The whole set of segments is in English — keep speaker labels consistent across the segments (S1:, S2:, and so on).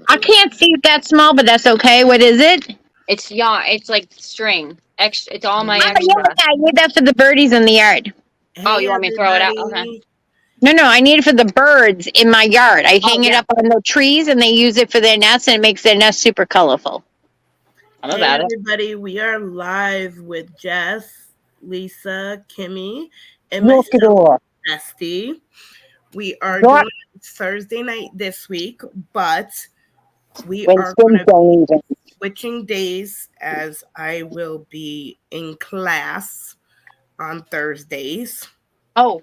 S1: I can't see it that small, but that's okay. What is it?
S2: It's yarn. It's like string. Extra. It's all my
S1: Oh, yeah,
S2: extra.
S1: yeah, I need that for the birdies in the yard.
S2: Oh,
S3: Hey,
S2: you want me to throw it out? Okay.
S3: everybody.
S1: No, I need it for the birds in my yard. I
S2: Oh
S1: hang it
S2: yeah,
S1: up on the trees and they use it for their nests and it makes their nest super colorful.
S2: I'm
S3: Hey,
S2: about it.
S3: everybody. We are live with Jess, Lisa, Kimmy, and
S1: Look at
S3: myself,
S1: all.
S3: Bestie. We are
S1: What?
S3: doing Thursday night this week, but we are going
S1: Winston,
S3: to
S1: don't even.
S3: switching days as I will be in class on Thursdays.
S2: Oh,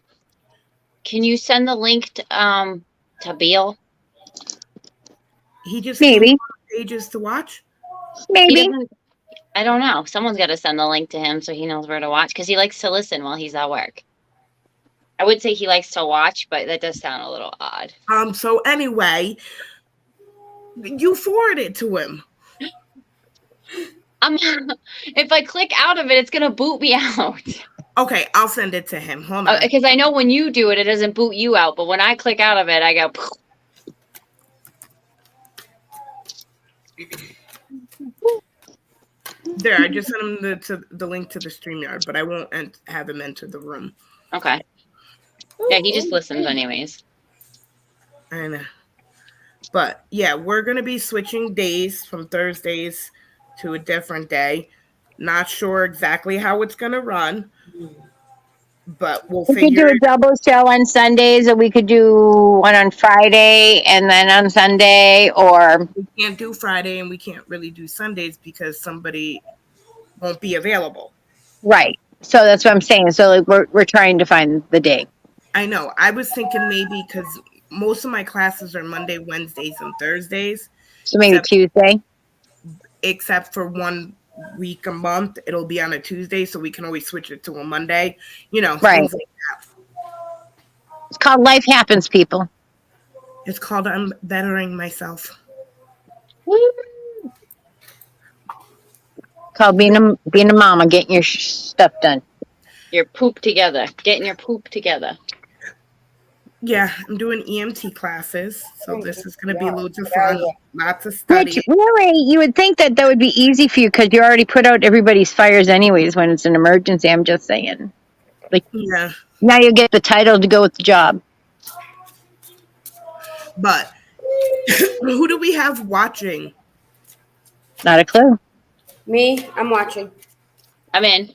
S2: can you send the link to Beal?
S3: He just came
S1: Maybe.
S3: on pages to watch.
S2: He
S1: Maybe.
S2: doesn't. I don't know. Someone's got to send the link to him so he knows where to watch because he likes to listen while he's at work. I would say he likes to watch, but that does sound a little odd.
S3: So anyway, you forward it to him.
S2: If I click out of it, it's gonna boot me out.
S3: Okay, I'll send it to him. Hold on.
S2: Because I know when you do it, it doesn't boot you out, but when I click out of it, I go.
S3: There, I just sent him the link to the StreamYard, but I won't have him enter the room.
S2: Okay. Yeah, he just listens anyways.
S3: I know. But yeah, we're gonna be switching days from Thursdays to a different day. Not sure exactly how it's gonna run, but we'll
S1: We could
S3: figure
S1: do a
S3: it.
S1: double show on Sundays, or we could do one on Friday and then on Sunday, or
S3: We can't do Friday and we can't really do Sundays because somebody won't be available.
S1: right. So that's what I'm saying. So like we're trying to find the day.
S3: I know. I was thinking maybe because most of my classes are Monday, Wednesdays, and Thursdays,
S1: So maybe Tuesday.
S3: except for 1 week a month. It'll be on a Tuesday, so we can always switch it to a Monday.
S1: Right.
S3: Things like that.
S1: It's called Life Happens, people.
S3: It's called I'm bettering myself.
S1: Called being a mama, getting your stuff done.
S2: Your poop together. Getting your poop together.
S3: Yeah, I'm doing EMT classes, so this is going to be loads of fun. Lots of study.
S1: Which really, you would think that would be easy for you because you already put out everybody's fires anyways when it's an emergency. I'm just saying. Like,
S3: Yeah,
S1: now you get the title to go with the job.
S3: but who do we have watching?
S1: Not a clue.
S4: Me, I'm watching.
S2: I'm in.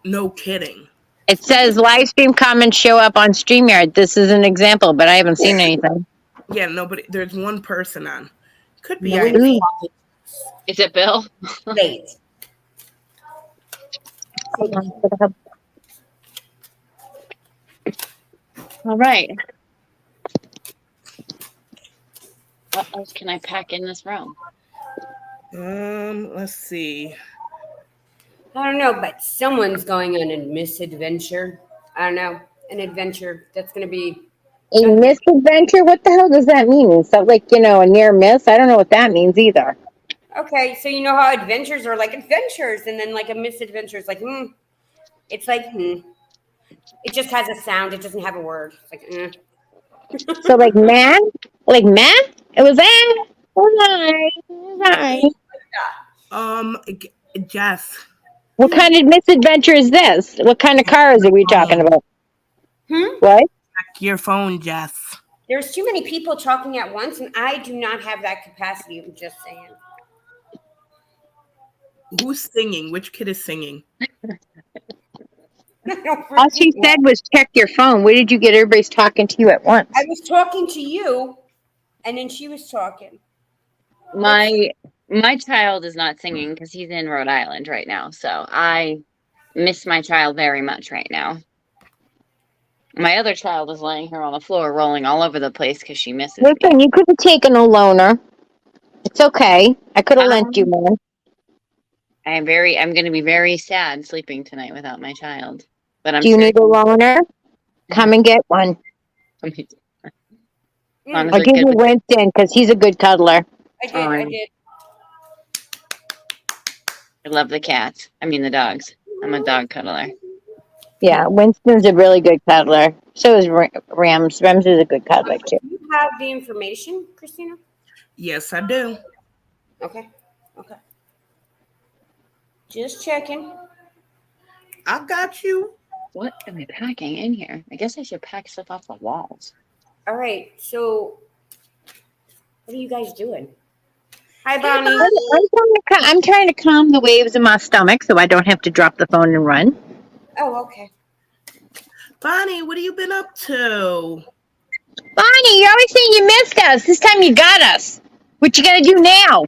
S3: No kidding.
S1: It says live stream comments show up on StreamYard. This is an example, but I haven't seen anything.
S3: Yeah, nobody. There's one person on. Could be.
S4: No,
S3: I
S4: we-
S2: Is it Bill?
S4: Wait.
S2: All right. What else can I pack in this room?
S3: Let's see.
S4: I don't know, but someone's going on a misadventure. I don't know, an adventure that's going to be.
S1: A misadventure? What the hell does that mean? Is that like, a near miss? I don't know what that means either.
S4: Okay, so you know how adventures are like adventures, and then like a misadventure is like, It's like, It just has a sound. It doesn't have a word. It's like,
S1: So like man? Like man? It was that? Hi.
S3: Jess.
S1: What kind of misadventure is this? What kind of cars are we talking about? What?
S3: Check your phone, Jess.
S4: There's too many people talking at once, and I do not have that capacity. I'm just saying.
S3: Who's singing? Which kid is singing?
S1: All she said was check your phone. Where did you get everybody's talking to you at once?
S4: I was talking to you, and then she was talking.
S2: My child is not singing because he's in Rhode Island right now. So I miss my child very much right now. My other child is laying here on the floor, rolling all over the place because she misses me.
S1: Listen, you could have taken a loaner. It's okay. I could have lent you one.
S2: I'm going to be very sad sleeping tonight without my child. But I'm
S1: Do you need a loaner? Come and get one. I'll give you Winston because he's a good cuddler.
S4: I did.
S2: I love the cats. I mean the dogs. I'm a dog cuddler.
S1: Yeah, Winston's a really good cuddler. So is Rams. Rams is a good cuddler too.
S4: Do you have the information, Christina?
S3: Yes, I do.
S4: Okay. Okay. Just checking.
S3: I got you.
S2: What am I packing in here? I guess I should pack stuff off the walls.
S4: All right. So, what are you guys doing? Hi,
S3: Hey,
S4: Bonnie.
S1: I'm trying to calm the waves in my stomach so I don't have to drop the phone and run.
S4: Oh, okay.
S3: Bonnie, what have you been up to?
S1: Bonnie, you always saying you missed us. This time you got us. What you gonna do now?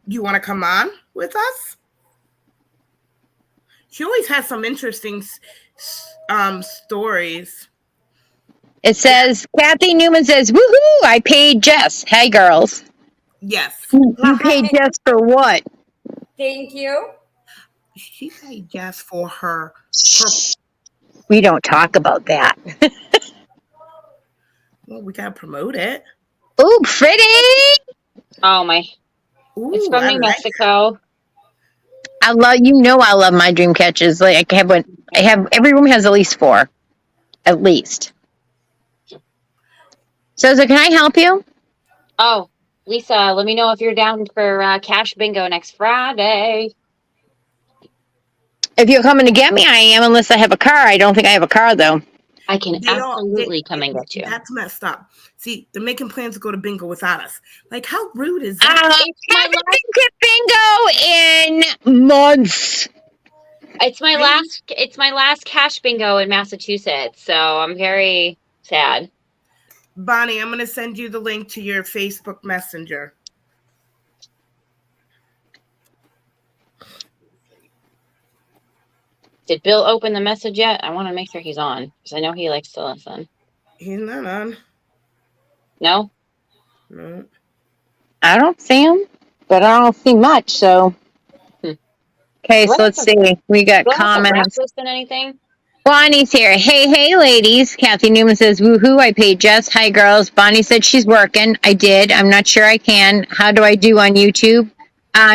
S3: You want to come on with us? She always has some interesting stories.
S1: It says, Kathy Newman says, woohoo, I paid Jess. Hey, girls.
S3: Yes.
S1: You paid Jess for what?
S4: Thank you.
S3: She paid Jess for her.
S1: We don't talk about that.
S3: Well, we got to promote it.
S1: Ooh, pretty.
S2: Oh my!
S3: Ooh,
S2: It's from
S3: I
S2: New
S3: like
S2: Mexico.
S1: I love my dream catches. Like I have every room has at least 4. At least. So can I help you?
S2: Oh, Lisa, let me know if you're down for cash bingo next Friday.
S1: If you're coming to get me, I am, unless I have a car. I don't think I have a car, though.
S2: I can absolutely come and get you.
S3: That's messed up. See, they're making plans to go to bingo without us. Like, how rude is that?
S1: I haven't been to bingo in months.
S2: It's my last cash bingo in Massachusetts, so I'm very sad.
S3: Bonnie, I'm going to send you the link to your Facebook Messenger.
S2: Did Bill open the message yet? I want to make sure he's on because I know he likes to listen.
S3: He's not on.
S2: No?
S3: No.
S1: I don't see him, but I don't see much, so. Okay, so let's see. We got comments.
S2: Anything?
S1: Bonnie's here. Hey, ladies. Kathy Newman says, woohoo, I paid Jess. Hi, girls. Bonnie said she's working. I did. I'm not sure I can. How do I do on YouTube?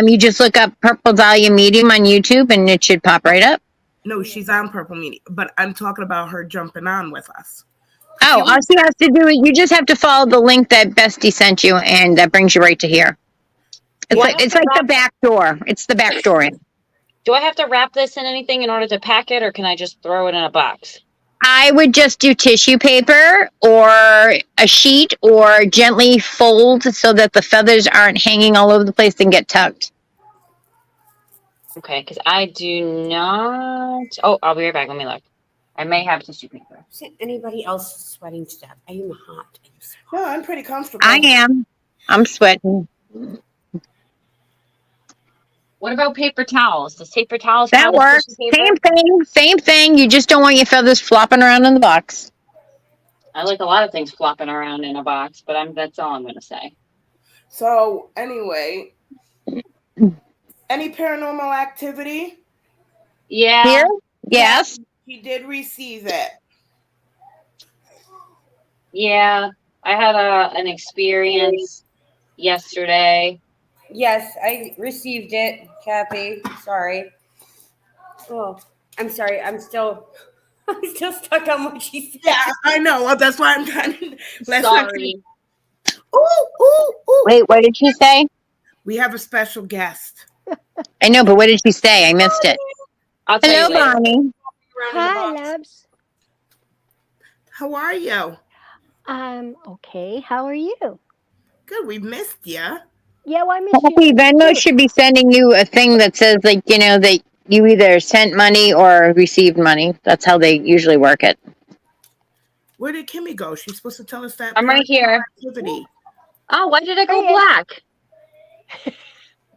S1: You just look up Purple Dahlia Medium on YouTube, and it should pop right up.
S3: No, she's on Purple Medium, but I'm talking about her jumping on with us.
S1: Oh, all she has to do is you just have to follow the link that Bestie sent you, and that brings you right to here. It's like the back door. It's the back door in.
S2: Do I have to wrap this in anything in order to pack it, or can I just throw it in a box?
S1: I would just do tissue paper or a sheet, or gently fold so that the feathers aren't hanging all over the place and get tucked.
S2: Okay, because I do not. Oh, I'll be right back. Let me look. I may have tissue paper.
S4: Is anybody else sweating to death? I am hot.
S3: No, I'm pretty comfortable.
S1: I am. I'm sweating.
S2: What about paper towels? Does paper towels
S1: That works. Same thing. You just don't want your feathers flopping around in the box.
S2: I like a lot of things flopping around in a box, but that's all I'm going to say.
S3: So, anyway, any paranormal activity?
S2: Yeah.
S1: Here? Yes.
S3: He did receive it.
S2: Yeah. I had an experience yesterday.
S4: Yes, I received it, Kathy. Sorry. Oh, I'm sorry. I'm still stuck on what she said.
S3: Yeah, I know. Well, that's why I'm trying to.
S2: Sorry.
S3: Ooh.
S1: Wait, what did she say?
S3: We have a special guest.
S1: I know, but what did she say? I missed it.
S2: I'll tell
S1: Hello,
S2: you later.
S1: Bonnie.
S5: Hi, loves.
S3: How are you?
S5: Okay. How are you?
S3: Good. We missed you.
S5: Yeah, well, I missed
S1: Happy
S5: you.
S1: Venmo
S5: too.
S1: should be sending you a thing that says, like, that you either sent money or received money. That's how they usually work it.
S3: Where did Kimmay go? She's supposed to tell us that.
S2: I'm right here.
S3: Activity.
S2: Oh, why did I go
S5: Hiya.
S2: black?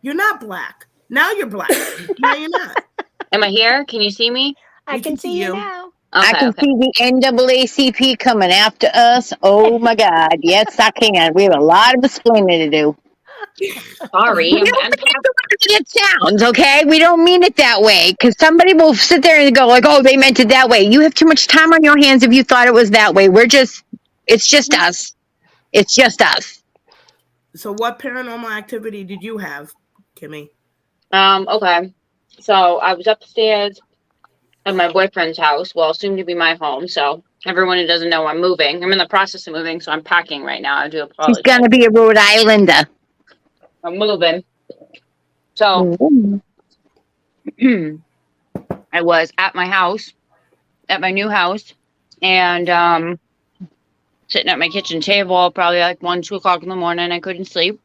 S3: You're not black. Now you're black. No, you're not.
S2: Am I here? Can you see me?
S5: I
S3: We
S5: can see you
S3: you.
S5: now.
S2: Okay,
S1: I can
S2: okay.
S1: see the NAACP coming after us. Oh, my God. Yes, I can. We have a lot of explaining to do.
S2: Sorry. I'm
S1: It sounds, okay? We don't mean it that way, because somebody will sit there and go like, oh, they meant it that way. You have too much time on your hands if you thought it was that way. It's just us. It's just us.
S3: So, what paranormal activity did you have, Kimmay?
S2: okay. So I was upstairs at my boyfriend's house. Well, soon to be my home. So everyone who doesn't know, I'm moving. I'm in the process of moving, so I'm packing right now. I do apologize.
S1: She's going to be a Rhode Islander.
S2: I'm moving. So I was at my house, at my new house, and sitting at my kitchen table, probably like 1, 2 o'clock in the morning. I couldn't sleep.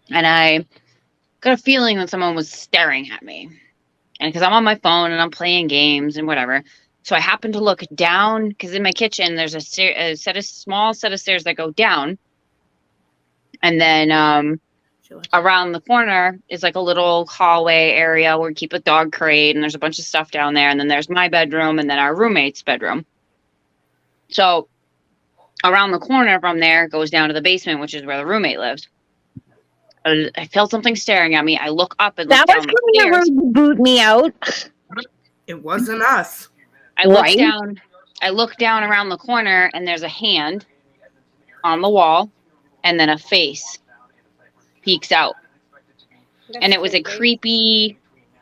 S2: And I got a feeling that someone was staring at me. And because I'm on my phone and I'm playing games and whatever. So I happened to look down because in my kitchen, there's a small set of stairs that go down. And then around the corner is like a little hallway area where we keep a dog crate. And there's a bunch of stuff down there. And then there's my bedroom and then our roommate's bedroom. So around the corner from there goes down to the basement, which is where the roommate lives. I felt something staring at me. I look up and look down the stairs.
S1: That was going to boot me out.
S3: It wasn't us.
S2: I look down around the corner and there's a hand on the wall and then a face peeks out. And it was a creepy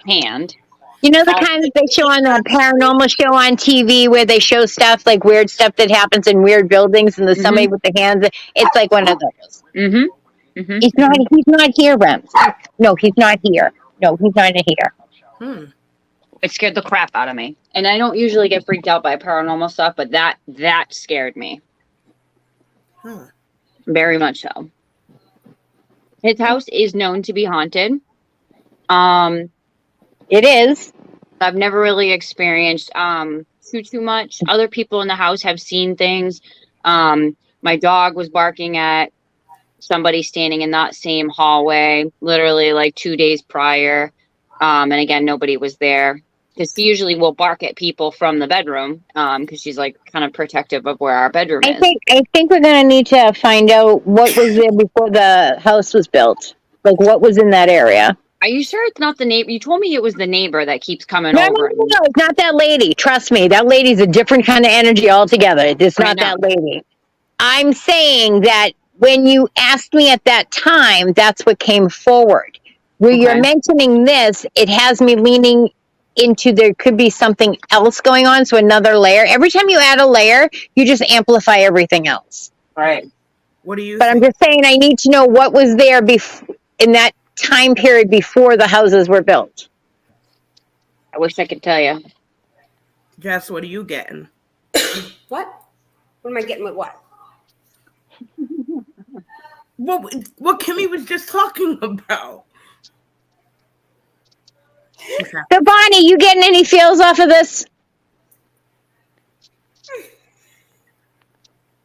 S2: hand.
S1: You know the kind that they show on the paranormal show on TV where they show stuff like weird stuff that happens in weird buildings and there's somebody with the hands. It's like one of those.
S2: Mm-hmm. Mm-hmm.
S1: He's not here, Rems. No, he's not here. No, he's not here.
S2: It scared the crap out of me. And I don't usually get freaked out by paranormal stuff, but that scared me. Very much so. His house is known to be haunted.
S1: It is.
S2: I've never really experienced too much. Other people in the house have seen things. My dog was barking at somebody standing in that same hallway literally like 2 days prior. And again, nobody was there because she usually will bark at people from the bedroom because she's like kind of protective of where our bedroom is.
S1: I think we're going to need to find out what was there before the house was built. Like what was in that area.
S2: Are you sure it's not the neighbor? You told me it was the neighbor that keeps coming
S1: No,
S2: over.
S1: no, it's not that lady. Trust me. That lady's a different kind of energy altogether. It's not that lady. I'm saying that when you asked me at that time, that's what came forward. Where you're mentioning this, it has me leaning into there could be something else going on. So another layer. Every time you add a layer, you just amplify everything else.
S2: Right.
S3: What do you
S1: But I'm just saying I need to know what was there in that time period before the houses were built.
S2: I wish I could tell you.
S3: Jess, what are you getting?
S4: What? What am I getting with what?
S3: What Kimmay was just talking about.
S1: So Bonnie, you getting any feels off of this?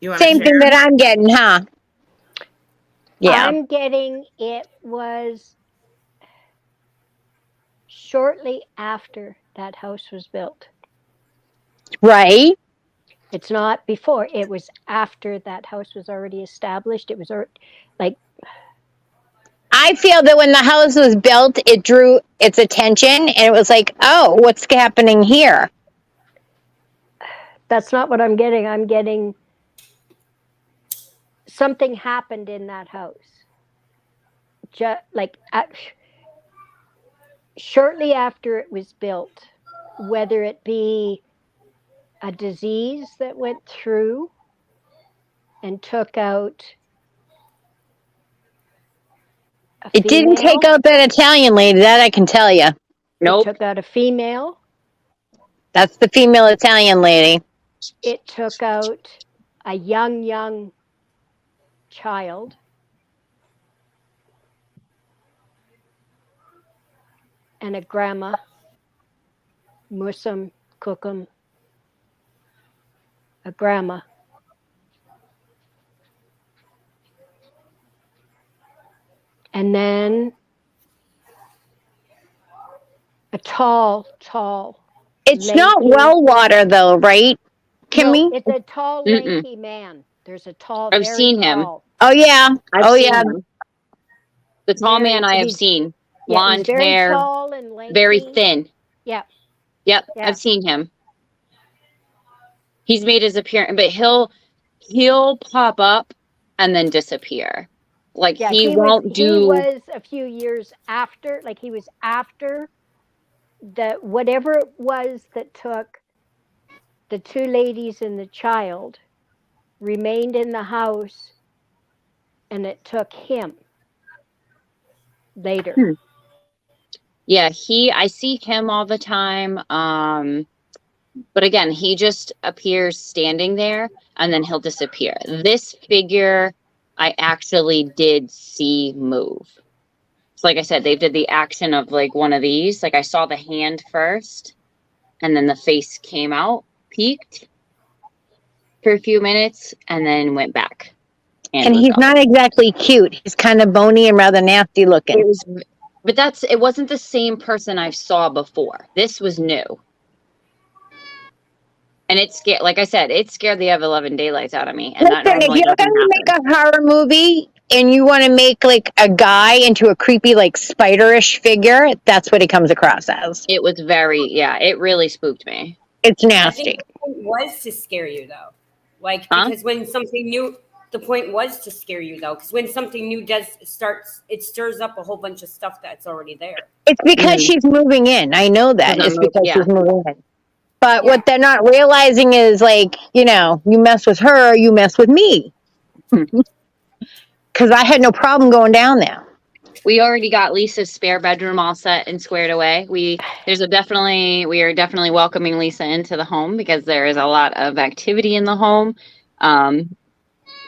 S1: Same thing that I'm getting, huh? Yeah.
S5: I'm getting it was shortly after that house was built.
S1: Right.
S5: It's not before. It was after that house was already established. It was like.
S1: I feel that when the house was built, it drew its attention and it was like, oh, what's happening here?
S5: That's not what I'm getting. I'm getting something happened in that house. Shortly after it was built, whether it be a disease that went through and took out
S1: It didn't take out that Italian lady, that I can tell you.
S2: Nope.
S5: It took out a female.
S1: That's the female Italian lady.
S5: It took out a young child. And a grandma. Musum, cookum. A grandma. And then a tall.
S1: It's not well water though, right, Kimmay?
S5: No, it's a tall, lanky man. There's a tall.
S2: I've seen him.
S5: Tall.
S1: Oh yeah.
S2: I've seen him. The tall man I have seen. Blonde
S5: very
S2: hair,
S5: tall and lanky.
S2: very thin.
S5: Yep.
S2: Yep, I've seen him. He's made his appearance, but he'll pop up and then disappear. Like he won't do.
S5: He was a few years after, like he was after whatever it was that took the two ladies and the child remained in the house, and it took him. later.
S2: Yeah, I see him all the time. But again, he just appears standing there and then he'll disappear. This figure I actually did see move. So like I said, they did the action of like one of these. Like I saw the hand first and then the face came out, peeked for a few minutes, and then went back.
S1: And
S2: was
S1: he's
S2: gone.
S1: not exactly cute. He's kind of bony and rather nasty looking.
S2: It wasn't the same person I saw before. This was new. And it scared, like I said, it scared the ever-loving daylights out of me. And that
S1: Listen, if
S2: normally
S1: you're
S2: doesn't
S1: going to
S2: happen.
S1: make a horror movie and you want to make like a guy into a creepy, like spiderish figure, that's what he comes across as.
S2: It was it really spooked me.
S1: It's
S4: I
S1: nasty.
S4: think the point was to scare you, though. Like,
S2: Huh?
S4: because when something new, the point was to scare you, though. Because when something new it stirs up a whole bunch of stuff that's already there.
S1: It's because she's moving in. I know that.
S2: Because
S1: It's because
S2: yeah.
S1: she's moving in. But
S4: Yeah.
S1: what they're not realizing is like, you know, you mess with her, you mess with me. Because I had no problem going down there.
S2: We already got Lisa's spare bedroom all set and squared away. We are definitely welcoming Lisa into the home because there is a lot of activity in the home. I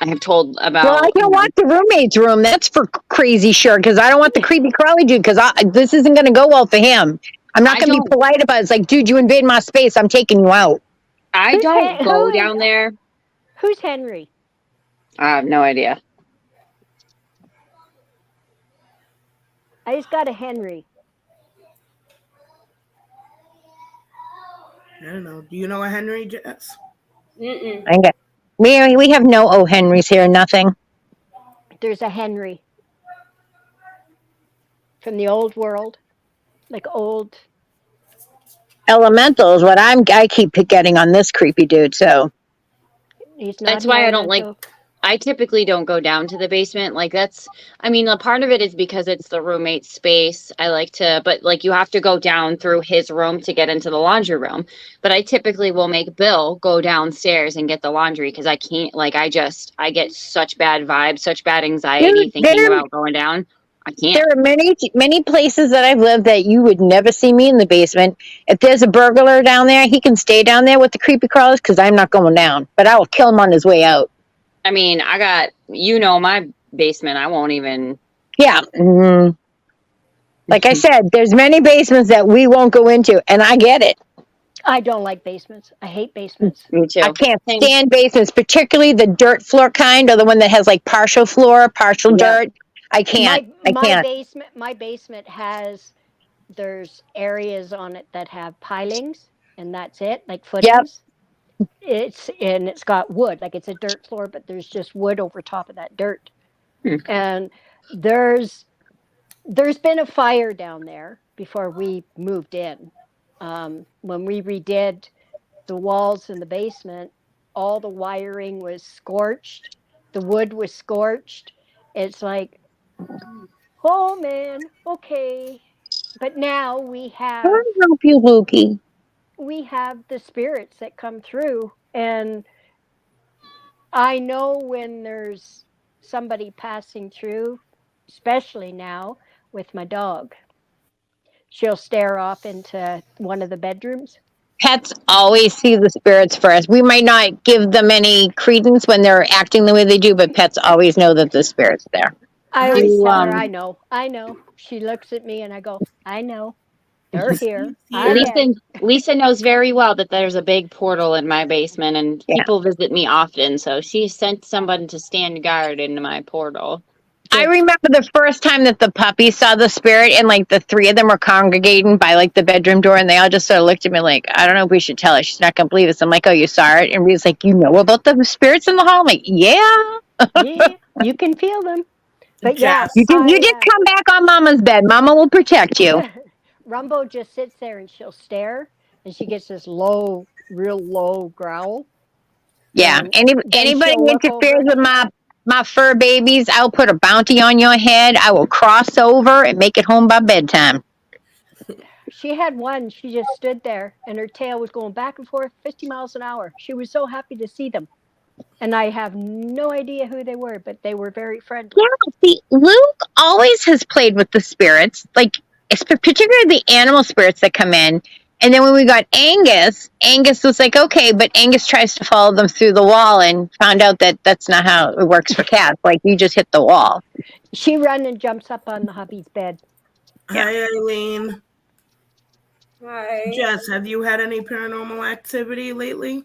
S2: have told about.
S1: Well, I don't want the roommate's room. That's for crazy sure. Because I don't want the creepy crawly dude. Because this isn't going to go well for him. I'm not going to be polite about it. It's like, dude, you invade my space. I'm taking you out.
S2: I don't go down there.
S5: Who's Henry?
S2: I have no idea.
S5: I just got a Henry.
S3: I don't know. Do you know a Henry, Jess?
S4: Mm-mm.
S1: Okay. We have no O. Henrys here. Nothing.
S5: There's a Henry from the old world, like old.
S1: Elemental is what I keep getting on this creepy dude. So
S5: He's not.
S2: That's why I don't like. I typically don't go down to the basement. Like a part of it is because it's the roommate's space. I like to, but like you have to go down through his room to get into the laundry room. But I typically will make Bill go downstairs and get the laundry because I can't, like, I get such bad vibes, such bad anxiety thinking about going down. I can't.
S1: There are many places that I've lived that you would never see me in the basement. If there's a burglar down there, he can stay down there with the creepy crawlers because I'm not going down. But I will kill him on his way out.
S2: I mean, I got, my basement. I won't even.
S1: Yeah. Mm-hmm. Like I said, there's many basements that we won't go into, and I get it.
S5: I don't like basements. I hate basements.
S2: Me too.
S1: I can't stand basements, particularly the dirt floor kind, or the one that has like partial floor, partial dirt. I can't.
S5: My basement has, there's areas on it that have pilings, and that's it, like footings. It's got wood, like it's a dirt floor, but there's just wood over top of that dirt. And there's been a fire down there before we moved in. When we redid the walls in the basement, all the wiring was scorched, the wood was scorched. It's like, oh man, okay. But now we have.
S1: I'll help you, Lukey.
S5: We have the spirits that come through, and I know when there's somebody passing through, especially now with my dog. She'll stare off into one of the bedrooms.
S1: Pets always see the spirits first. We might not give them any credence when they're acting the way they do, but pets always know that the spirit's there.
S5: I always tell her, I know. She looks at me and I go, I know. They're here.
S2: Lisa knows very well that there's a big portal in my basement and people visit me often. So she sent someone to stand guard into my portal.
S1: I remember the first time that the puppy saw the spirit and like the three of them were congregating by like the bedroom door and they all just sort of looked at me like, I don't know if we should tell her. She's not going to believe us. I'm like, oh, you saw it? And Rita's like, you know about the spirits in the hall? I'm like, yeah.
S5: Yeah, you can feel them. But yeah,
S1: you did come back on Mama's bed. Mama will protect you.
S5: Rumbo just sits there and she'll stare, and she gets this low, real low growl.
S1: Yeah, anybody interferes with my fur babies, I'll put a bounty on your head. I will cross over and make it home by bedtime.
S5: She had one. She just stood there, and her tail was going back and forth 50 miles an hour. She was so happy to see them. And I have no idea who they were, but they were very friendly.
S1: Yeah, see, Luke always has played with the spirits, like particularly the animal spirits that come in. And then when we got Angus, Angus was like, okay, but Angus tries to follow them through the wall and found out that that's not how it works for cats. Like, you just hit the wall.
S5: She runs and jumps up on the hubby's bed.
S3: Hi, Eileen.
S4: Hi.
S3: Jess, have you had any paranormal activity lately?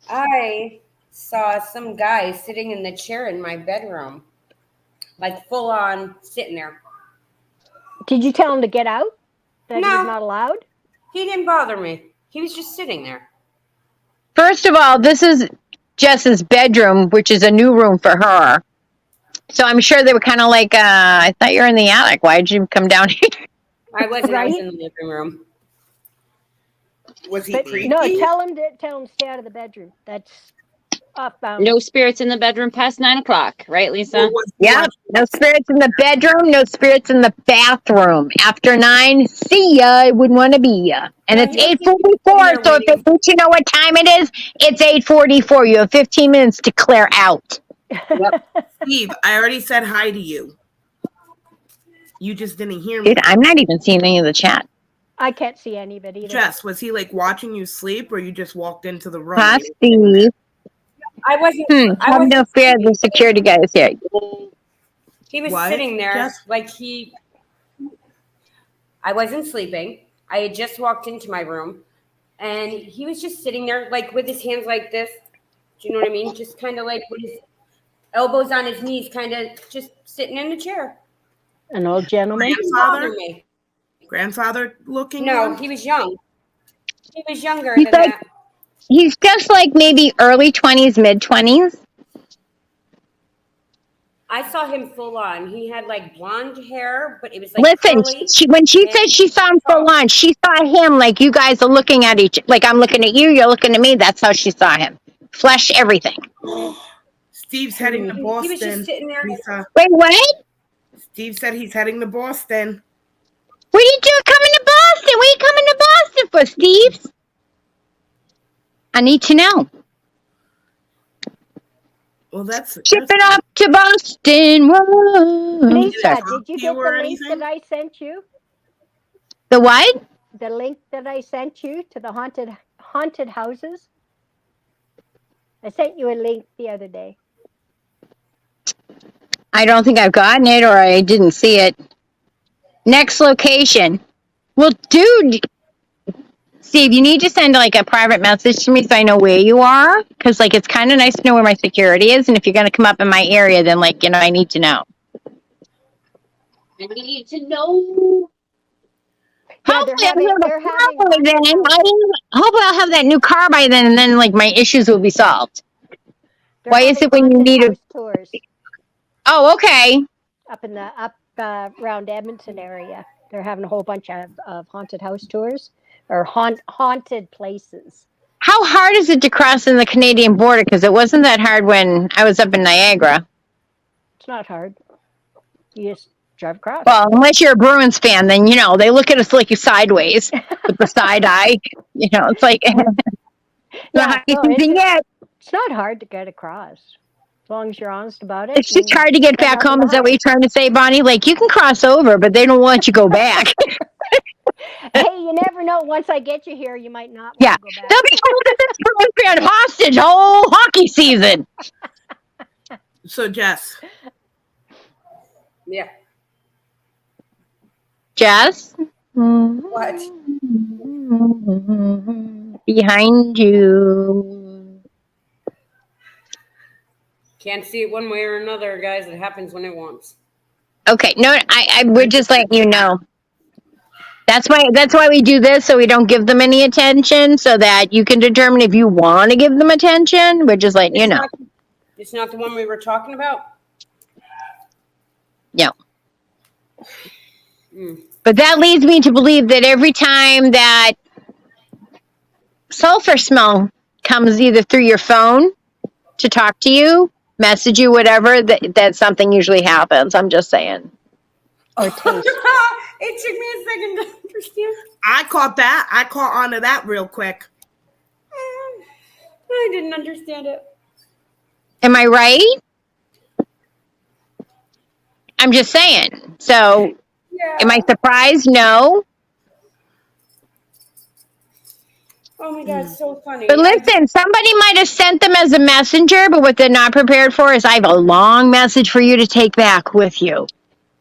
S4: I saw some guy sitting in the chair in my bedroom, like full on sitting there.
S5: Did you tell him to get out? That
S4: No.
S5: he's not allowed?
S4: He didn't bother me. He was just sitting there.
S1: First of all, this is Jess's bedroom, which is a new room for her. So I'm sure they were kind of like, I thought you were in the attic. Why did you come down here?
S4: I wasn't. I was
S5: Right?
S4: in the living room.
S3: Was he
S5: But
S3: creepy?
S5: no, tell him to stay out of the bedroom. That's off bounds.
S2: No spirits in the bedroom past 9 o'clock, right, Lisa?
S3: Or was he
S1: Yeah,
S3: watching-
S1: no spirits in the bedroom, no spirits in the bathroom. After 9, see ya. I wouldn't want to be ya. And
S4: No,
S1: it's
S4: you don't
S1: 8:44,
S4: think
S1: so if it thinks you know what time it is, it's 8:44. You have 15 minutes to clear out.
S3: Steve, I already said hi to you. You just didn't hear me.
S1: Dude, I'm not even seeing any of the chat.
S5: I can't see any of it either.
S3: Jess, was he like watching you sleep, or you just walked into the room?
S1: Huh, Steve?
S4: I wasn't. I
S1: Have
S4: wasn't
S1: no fear, the
S4: sleeping.
S1: security guy is here.
S4: He was
S3: What,
S4: sitting there
S3: Jess?
S4: like he. I wasn't sleeping. I had just walked into my room, and he was just sitting there, like with his hands like this. Do you know what I mean? Just kind of like with his elbows on his knees, kind of just sitting in the chair.
S5: An old gentleman.
S4: He didn't bother
S3: Grandfather?
S4: me.
S3: Grandfather looking?
S4: No,
S3: one?
S4: he was young. He was younger
S1: He's
S4: than
S1: like-
S4: that.
S1: He's just like maybe early 20s, mid 20s.
S4: I saw him full on. He had like blonde hair, but it was like
S1: Listen,
S4: curly.
S1: when she said she saw him for lunch, she saw him like you guys are looking at each, like I'm looking at you, you're looking at me. That's how she saw him. Flesh, everything.
S3: Steve's heading to
S4: He was just
S3: Boston.
S4: sitting there.
S3: Lisa.
S1: Wait, what?
S3: Steve said he's heading to Boston.
S1: What are you doing coming to Boston? What are you coming to Boston for, Steve? I need to know.
S3: Well, that's
S1: Shipping up to Boston. Whoa.
S5: Lisa,
S1: Sorry.
S5: did you
S3: You
S5: get
S3: or
S5: the link
S3: anything?
S5: that I sent you?
S1: The what?
S5: The link that I sent you to the haunted houses? I sent you a link the other day.
S1: I don't think I've gotten it, or I didn't see it. Next location. Well, dude, Steve, you need to send like a private message to me so I know where you are, because like it's kind of nice to know where my security is, and if you're gonna come up in my area, then like I need to know.
S2: I need to know.
S5: Yeah,
S1: Hopefully, I'll have
S5: they're
S1: a car
S5: having
S1: by then. Hopefully, I'll have that new car by then, and then like my issues will be solved. Why is it when you
S5: haunted
S1: need a-
S5: house tours
S1: Oh, okay.
S5: up in the around Edmonton area? They're having a whole bunch of haunted house tours or haunted places.
S1: How hard is it to cross in the Canadian border? Because it wasn't that hard when I was up in Niagara.
S5: It's not hard. You just drive across.
S1: Well, unless you're a Bruins fan, then you know they look at us like you sideways with the side eye. You know, it's like
S5: Yeah, no,
S1: yet.
S5: it's not hard to get across as long as you're honest about it.
S1: It's just
S5: and
S1: hard to get
S5: got
S1: back
S5: nothing
S1: home.
S5: to
S1: Is that what
S5: hide.
S1: you're trying to say, Bonnie? Like you can cross over, but they don't want you to go back.
S5: Hey, you never know. Once I get you here, you might not want
S1: Yeah.
S5: to go back.
S1: They'll be holding this Bruins fan hostage whole hockey season.
S3: so Jess.
S4: Yeah.
S1: Jess?
S4: What?
S1: Behind you.
S4: Can't see it one way or another, guys. It happens when it wants.
S1: Okay, no, I we're just letting you know. That's why we do this, so we don't give them any attention, so that you can determine if you want to give them attention. We're just letting you know.
S4: It's not the one we were talking about.
S1: No.
S4: Mm.
S1: But that leads me to believe that every time that sulfur smell comes either through your phone to talk to you, message you, whatever, that something usually happens. I'm just saying.
S5: Or taste.
S4: It took me a second to understand.
S3: I caught that. I caught on to that real quick.
S4: I didn't understand it.
S1: Am I right? I'm just saying. So,
S4: Yeah.
S1: am I surprised? No.
S4: Oh my God, so funny.
S1: But listen, somebody might have sent them as a messenger, but what they're not prepared for is I have a long message for you to take back with you.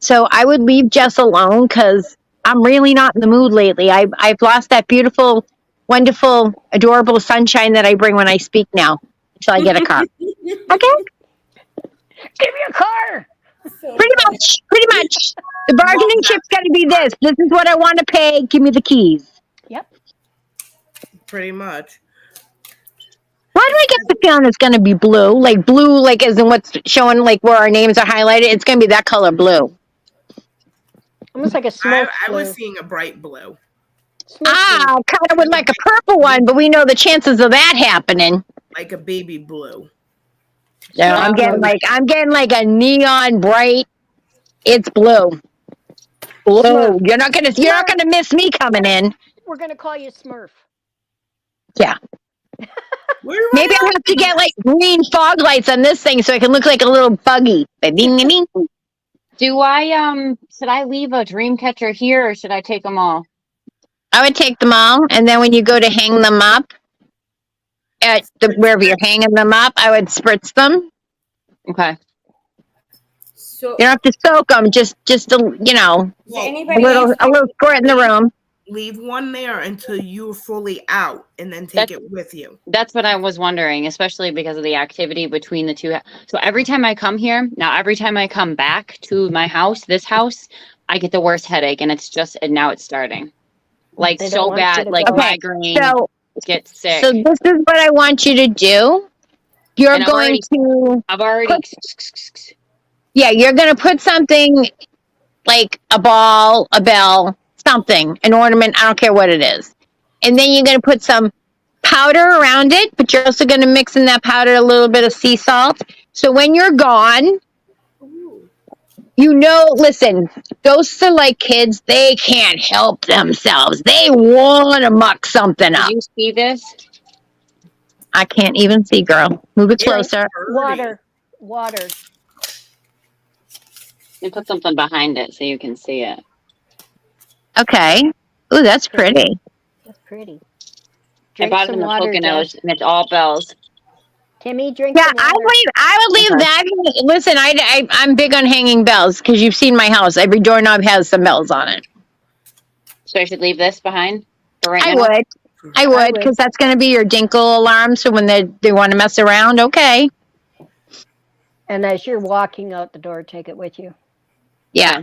S1: So I would leave Jess alone because I'm really not in the mood lately. I've lost that beautiful, wonderful, adorable sunshine that I bring when I speak now until I get a car. Okay?
S5: Give me a car.
S4: So
S1: Pretty
S4: funny.
S1: much. The bargaining
S3: Love that.
S1: chip's got to be this. This is what I want to pay. Give me the keys.
S5: Yep.
S3: Pretty much.
S1: Why do I get the feeling it's going to be blue? Like blue, like as in what's showing, like where our names are highlighted. It's going to be that color blue.
S5: Almost like a
S3: I
S5: smoke
S3: was
S5: blue.
S3: seeing a bright blue.
S5: Smoke
S1: Kind of with like a purple one, but we know the chances of that happening.
S3: Like a baby blue.
S1: No, I'm getting like a neon bright. It's blue. Blue.
S5: Smurf.
S1: You're not gonna miss me coming in.
S5: blue. We're gonna call you Smurf.
S1: Yeah.
S3: Where
S1: Maybe I'll have to get like green fog lights on this thing so I can look like a little buggy.
S2: Do I should I leave a dream catcher here or should I take them all?
S1: I would take them all, and then when you go to hang them up at wherever you're hanging them up, I would spritz them.
S2: Okay.
S4: So,
S1: You don't have to soak them, just a,
S4: does
S3: Well,
S4: anybody
S1: a little squirt in the room.
S3: leave one there until you're fully out and then take it with you.
S2: That's what I was wondering, especially because of the activity between the two. So every time I come here, now every time I come back to my house, this house, I get the worst headache, and now it's starting. Like
S5: They don't
S2: so
S5: want you
S2: bad,
S5: to
S2: like
S5: go.
S2: migraine,
S1: So
S2: get sick.
S1: So this is what I want you to do. You're
S2: And
S1: going to,
S2: I've already.
S1: you're going to put something like a ball, a bell, something, an ornament. I don't care what it is. And then you're going to put some powder around it, but you're also going to mix in that powder a little bit of sea salt. So when you're gone, listen, ghosts are like kids. They can't help themselves. They want to muck something up.
S2: Did you see this?
S1: I can't even see, girl. Move it closer.
S5: Water.
S2: And put something behind it so you can see it.
S1: Okay. Ooh, that's pretty.
S5: That's pretty.
S2: I
S5: Drink
S2: bought it
S5: some
S2: in the
S5: water,
S2: Poconos,
S5: Jess.
S2: and it's all bells.
S5: Timmy, drink
S1: Yeah,
S5: some water.
S1: I would leave
S2: Okay.
S1: that. Listen, I'm big on hanging bells because you've seen my house. Every doorknob has some bells on it.
S2: So I should leave this behind for right
S1: I
S2: now?
S1: would because that's going to be your dinkle alarm. So when they want to mess around, okay.
S5: And as you're walking out the door, take it with you.
S1: Yeah.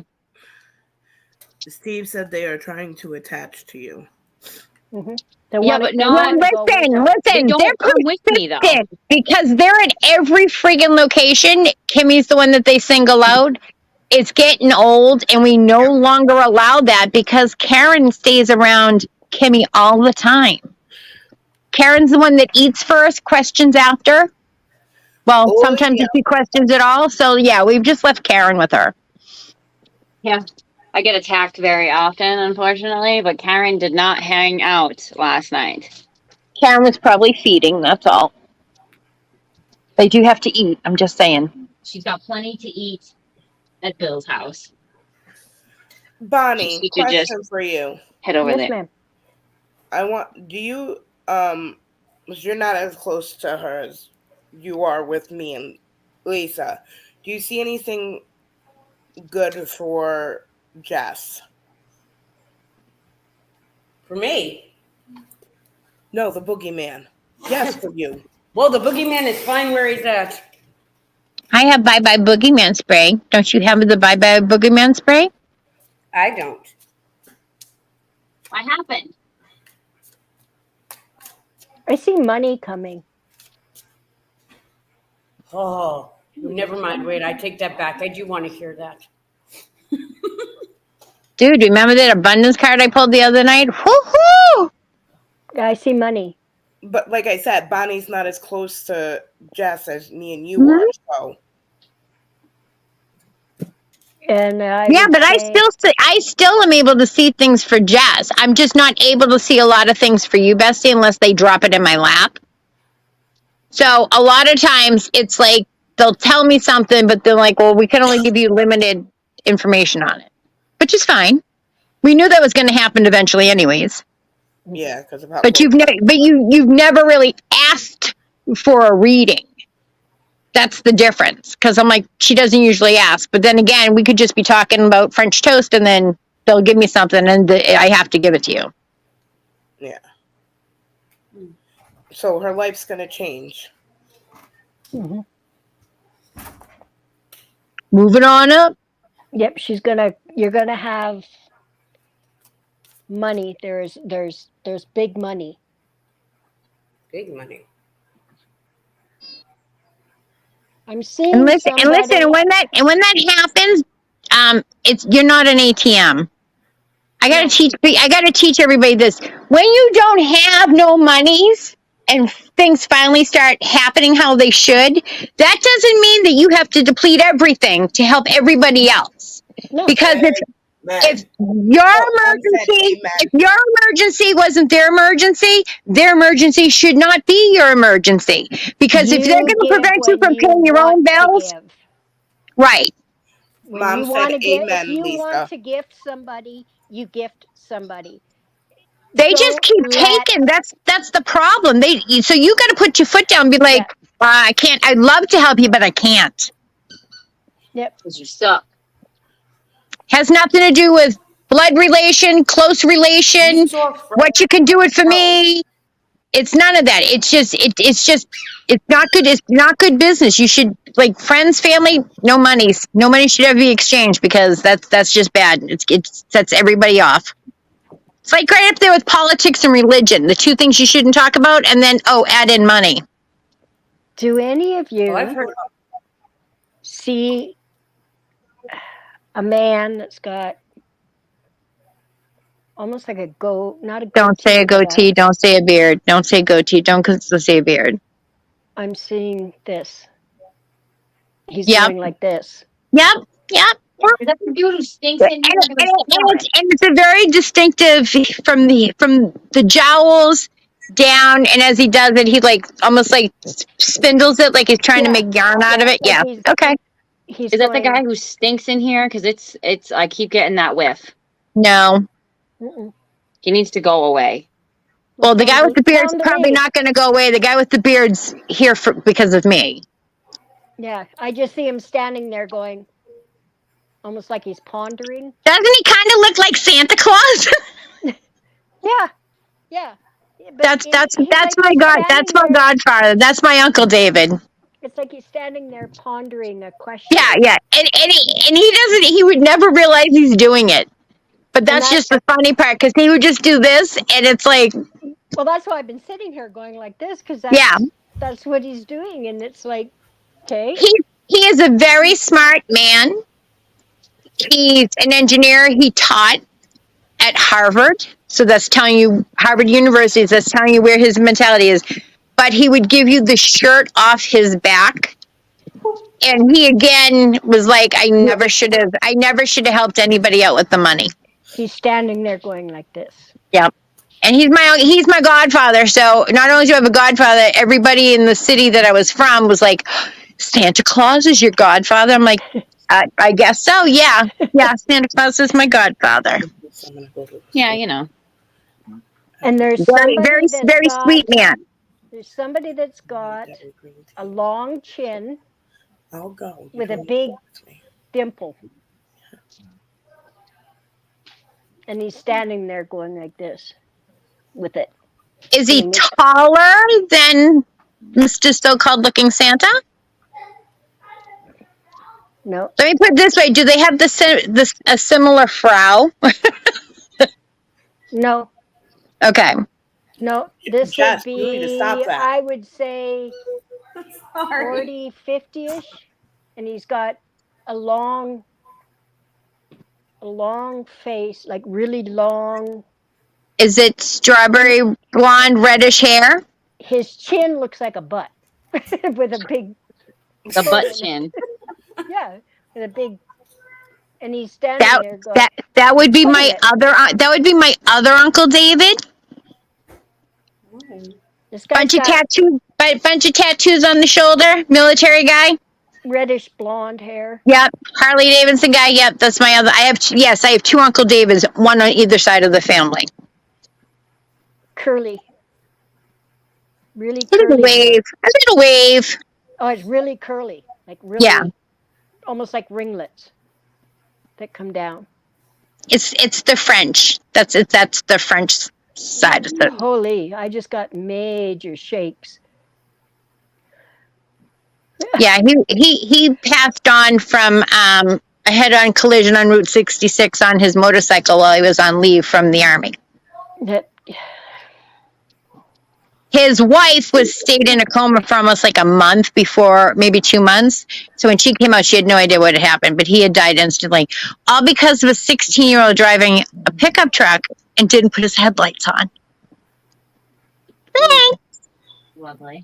S3: Steve said they are trying to attach to you.
S5: Mm-hmm.
S2: But not.
S1: Listen.
S2: They don't come with me though.
S1: Because they're at every friggin' location. Kimmy's the one that they single out. It's getting old, and we no longer allow that because Karen stays around Kimmy all the time. Karen's the one that eats first, questions after. Well, sometimes she questions it all. So, yeah, we've just left Karen with her.
S2: Yeah. I get attacked very often, unfortunately, but Karen did not hang out last night.
S1: Karen was probably feeding, that's all. They do have to eat, I'm just saying.
S2: She's got plenty to eat at Bill's house.
S3: Bonnie,
S2: She could
S3: question
S2: just
S3: for you.
S2: head over
S5: Yes,
S2: there.
S5: ma'am.
S3: Do you, because you're not as close to her as you are with me and Lisa, do you see anything good for Jess?
S4: for me,
S3: No, the boogeyman. Yes, for you.
S4: well, the boogeyman is fine where he's at.
S1: I have Bye Bye Boogeyman spray. Don't you have the Bye Bye Boogeyman spray?
S4: I don't.
S2: What happened?
S5: I see money coming.
S4: Oh, never mind. Wait, I take that back. I do want to hear that.
S1: Dude, remember that abundance card I pulled the other night? Woohoo!
S5: I see money.
S3: But like I said, Bonnie's not as close to Jess as me and you are. So
S5: And
S1: but I still am able to see things for Jess. I'm just not able to see a lot of things for you, Bestie, unless they drop it in my lap. So a lot of times it's like they'll tell me something, but they're like, well, we can only give you limited information on it, which is fine. We knew that was going to happen eventually, anyways.
S3: Yeah, because of how.
S1: But you've never really asked for a reading. That's the difference. Because I'm like, she doesn't usually ask. But then again, we could just be talking about French toast, and then they'll give me something, and I have to give it to you.
S3: Yeah. So her life's gonna change.
S5: Mm-hmm.
S1: Moving on up.
S5: Yep, you're gonna have money. There's big money.
S4: Big money.
S5: I'm seeing
S1: And listen,
S5: somebody.
S1: when that happens, you're not an ATM. I gotta teach everybody this. When you don't have no monies and things finally start happening how they should, that doesn't mean that you have to deplete everything to help everybody else.
S5: No.
S1: Because if your emergency wasn't their emergency should not be your emergency. Because if they're going to prevent you from paying your own bills, right?
S5: When
S3: Mom
S5: you
S3: said
S5: want to give,
S3: amen,
S5: if you
S3: Lisa.
S5: want to gift somebody, you gift somebody.
S1: They just keep taking. That's the problem. So you got to put your foot down and be like, I can't. I'd love to help you, but I can't.
S5: Yep.
S2: Because you suck.
S1: Has nothing to do with blood relation, close relation, what you can do it for me. It's none of that. It's not good. It's not good business. You should, like, friends, family, no money should ever be exchanged, because that's just bad. It sets everybody off. It's like right up there with politics and religion, the two things you shouldn't talk about, and then add in money.
S5: Do any of you
S4: I've heard
S5: see a man that's got almost like a not a goatee.
S1: Don't say a goatee. Don't say a beard. Don't say goatee. Don't say a beard.
S5: I'm seeing this. He's
S1: Yep.
S5: going like this.
S1: Yep.
S2: Is that the dude who stinks in here?
S1: And it's a very distinctive from the jowls down, and as he does it, he like almost like spindles it, like he's trying to make yarn out of it.
S5: Like
S1: Yeah. Okay.
S2: Is that the guy who stinks in here? Because it's I keep getting that whiff.
S1: No.
S5: Mm-mm.
S2: He needs to go away.
S1: Well, the guy with the beard's probably not going to go away. The guy with the beard's here because of me.
S5: Yeah, I just see him standing there going, almost like he's pondering.
S1: Doesn't he kind of look like Santa Claus?
S5: Yeah.
S1: That's my God. That's my godfather. That's my Uncle David.
S5: It's like he's standing there pondering a question.
S1: Yeah. And he would never realize he's doing it. But that's just the funny part, because he would just do this, and it's like.
S5: Well, that's why I've been sitting here going like this, because that's what he's doing, and it's like, okay.
S1: He is a very smart man. He's an engineer. He taught at Harvard, so that's telling you, Harvard University, that's telling you where his mentality is. But he would give you the shirt off his back. And he again was like, I never should have helped anybody out with the money.
S5: He's standing there going like this.
S1: Yep. And he's my godfather. So not only do I have a godfather, everybody in the city that I was from was like, Santa Claus is your godfather? I'm like, I guess so. Yeah. Santa Claus is my godfather.
S2: Yeah, you know.
S5: And there's
S1: very sweet man.
S5: There's somebody that's got a long chin with a big dimple. And he's standing there going like this with it.
S1: Is he taller than Mr. So-called looking Santa?
S5: No.
S1: Let me put it this way. Do they have a similar frow?
S5: No.
S1: Okay.
S5: No, this
S3: Jess,
S5: would
S3: you need to stop
S5: be,
S3: that.
S5: I would say, 40, 50-ish. And he's got a long face, like really long.
S1: Is it strawberry blonde, reddish hair?
S5: His chin looks like a butt with a big.
S2: The butt chin.
S5: Yeah, with a big. And he's standing there going.
S1: That would be my other. That would be my other Uncle David.
S5: This
S1: bunch of tattoos on the shoulder, military guy.
S5: reddish blonde hair.
S1: Yep, Harley Davidson guy. Yep, that's my other. I have two Uncle Davids, one on either side of the family.
S5: Curly. Really
S1: A little
S5: curly hair.
S1: wave, a little wave.
S5: Oh, it's really curly. Like really,
S1: Yeah.
S5: almost like ringlets that come down.
S1: It's the French. That's the French side of it.
S5: Holy, I just got major shakes.
S1: Yeah, he passed on from a head-on collision on Route 66 on his motorcycle while he was on leave from the Army.
S5: That
S1: His wife stayed in a coma for almost like a month before, maybe 2 months. So when she came out, she had no idea what had happened, but he had died instantly. All because of a 16-year-old driving a pickup truck and didn't put his headlights on. Thanks.
S2: Lovely.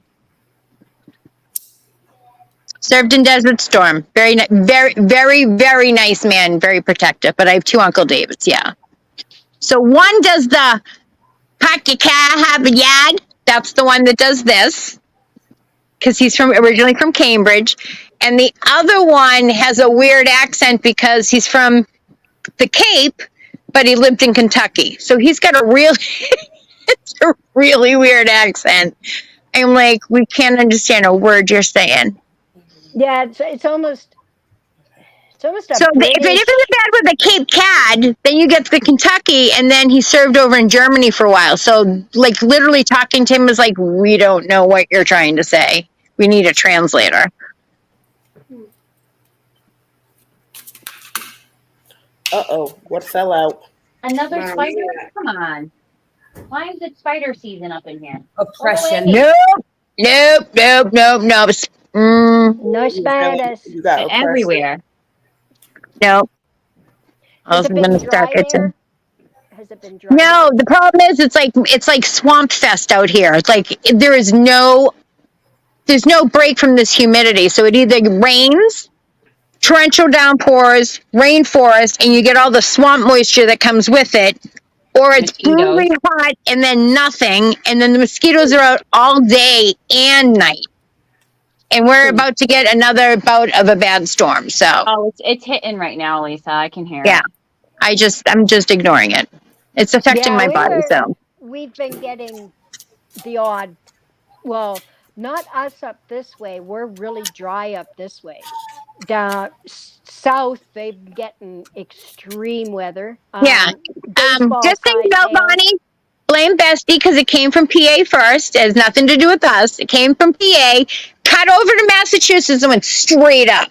S1: Served in Desert Storm. Very, very, very, very nice man. Very protective. But I have two Uncle Davids. Yeah. So one does the park your car, have a yard. That's the one that does this, because he's originally from Cambridge, and the other one has a weird accent because he's from the Cape, but he lived in Kentucky. So he's got it's a really weird accent. I'm like, we can't understand a word you're saying.
S5: yeah, it's almost a
S1: So if it isn't bad with the Cape Cod, then you get the Kentucky, and then he served over in Germany for a while. So like literally talking to him is like, we don't know what you're trying to say. We need a translator.
S3: What fell out?
S2: Another
S3: Wow.
S2: spider? Come on. Why is it spider season up in here?
S4: Oppression.
S1: Nope. No
S5: spiders.
S3: You got oppression.
S2: Everywhere.
S1: No. I
S5: Has
S1: was
S5: it been
S1: going to
S5: dry
S1: start it.
S5: there? Has it been dry?
S1: No, the problem is it's like swamp fest out here. It's like there's no break from this humidity. So it either rains, torrential downpours, rainforest, and you get all the swamp moisture that comes with it, or it's brutally hot and then nothing, and then the mosquitoes are out all day and night. And we're about to get another bout of a bad storm. So
S2: It's hitting right now, Lisa. I can hear
S1: yeah,
S2: it.
S1: I'm just ignoring it. It's affecting my body. So
S5: we've been getting the odd. Well, not us up this way. We're really dry up this way. Down south, they're getting extreme weather.
S1: yeah. Just think about Bonnie. Blame Bestie because it came from PA first. It has nothing to do with us. It came from PA, cut over to Massachusetts, and went straight up.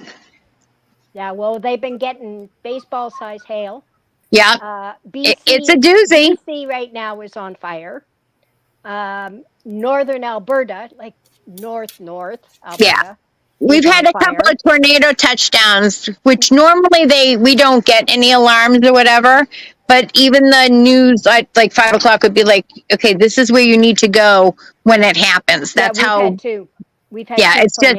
S5: Yeah, well, they've been getting baseball-size hail.
S1: Yeah,
S5: BC,
S1: it's a doozy.
S5: BC right now is on fire. Northern Alberta, like north Alberta.
S1: Yeah. We've had a couple of tornado touchdowns, which normally we don't get any alarms or whatever. But even the news at like 5 o'clock would be like, okay, this is where you need to go when it happens. That's
S5: we've
S1: how.
S5: Had two. We've had
S1: yeah,
S5: two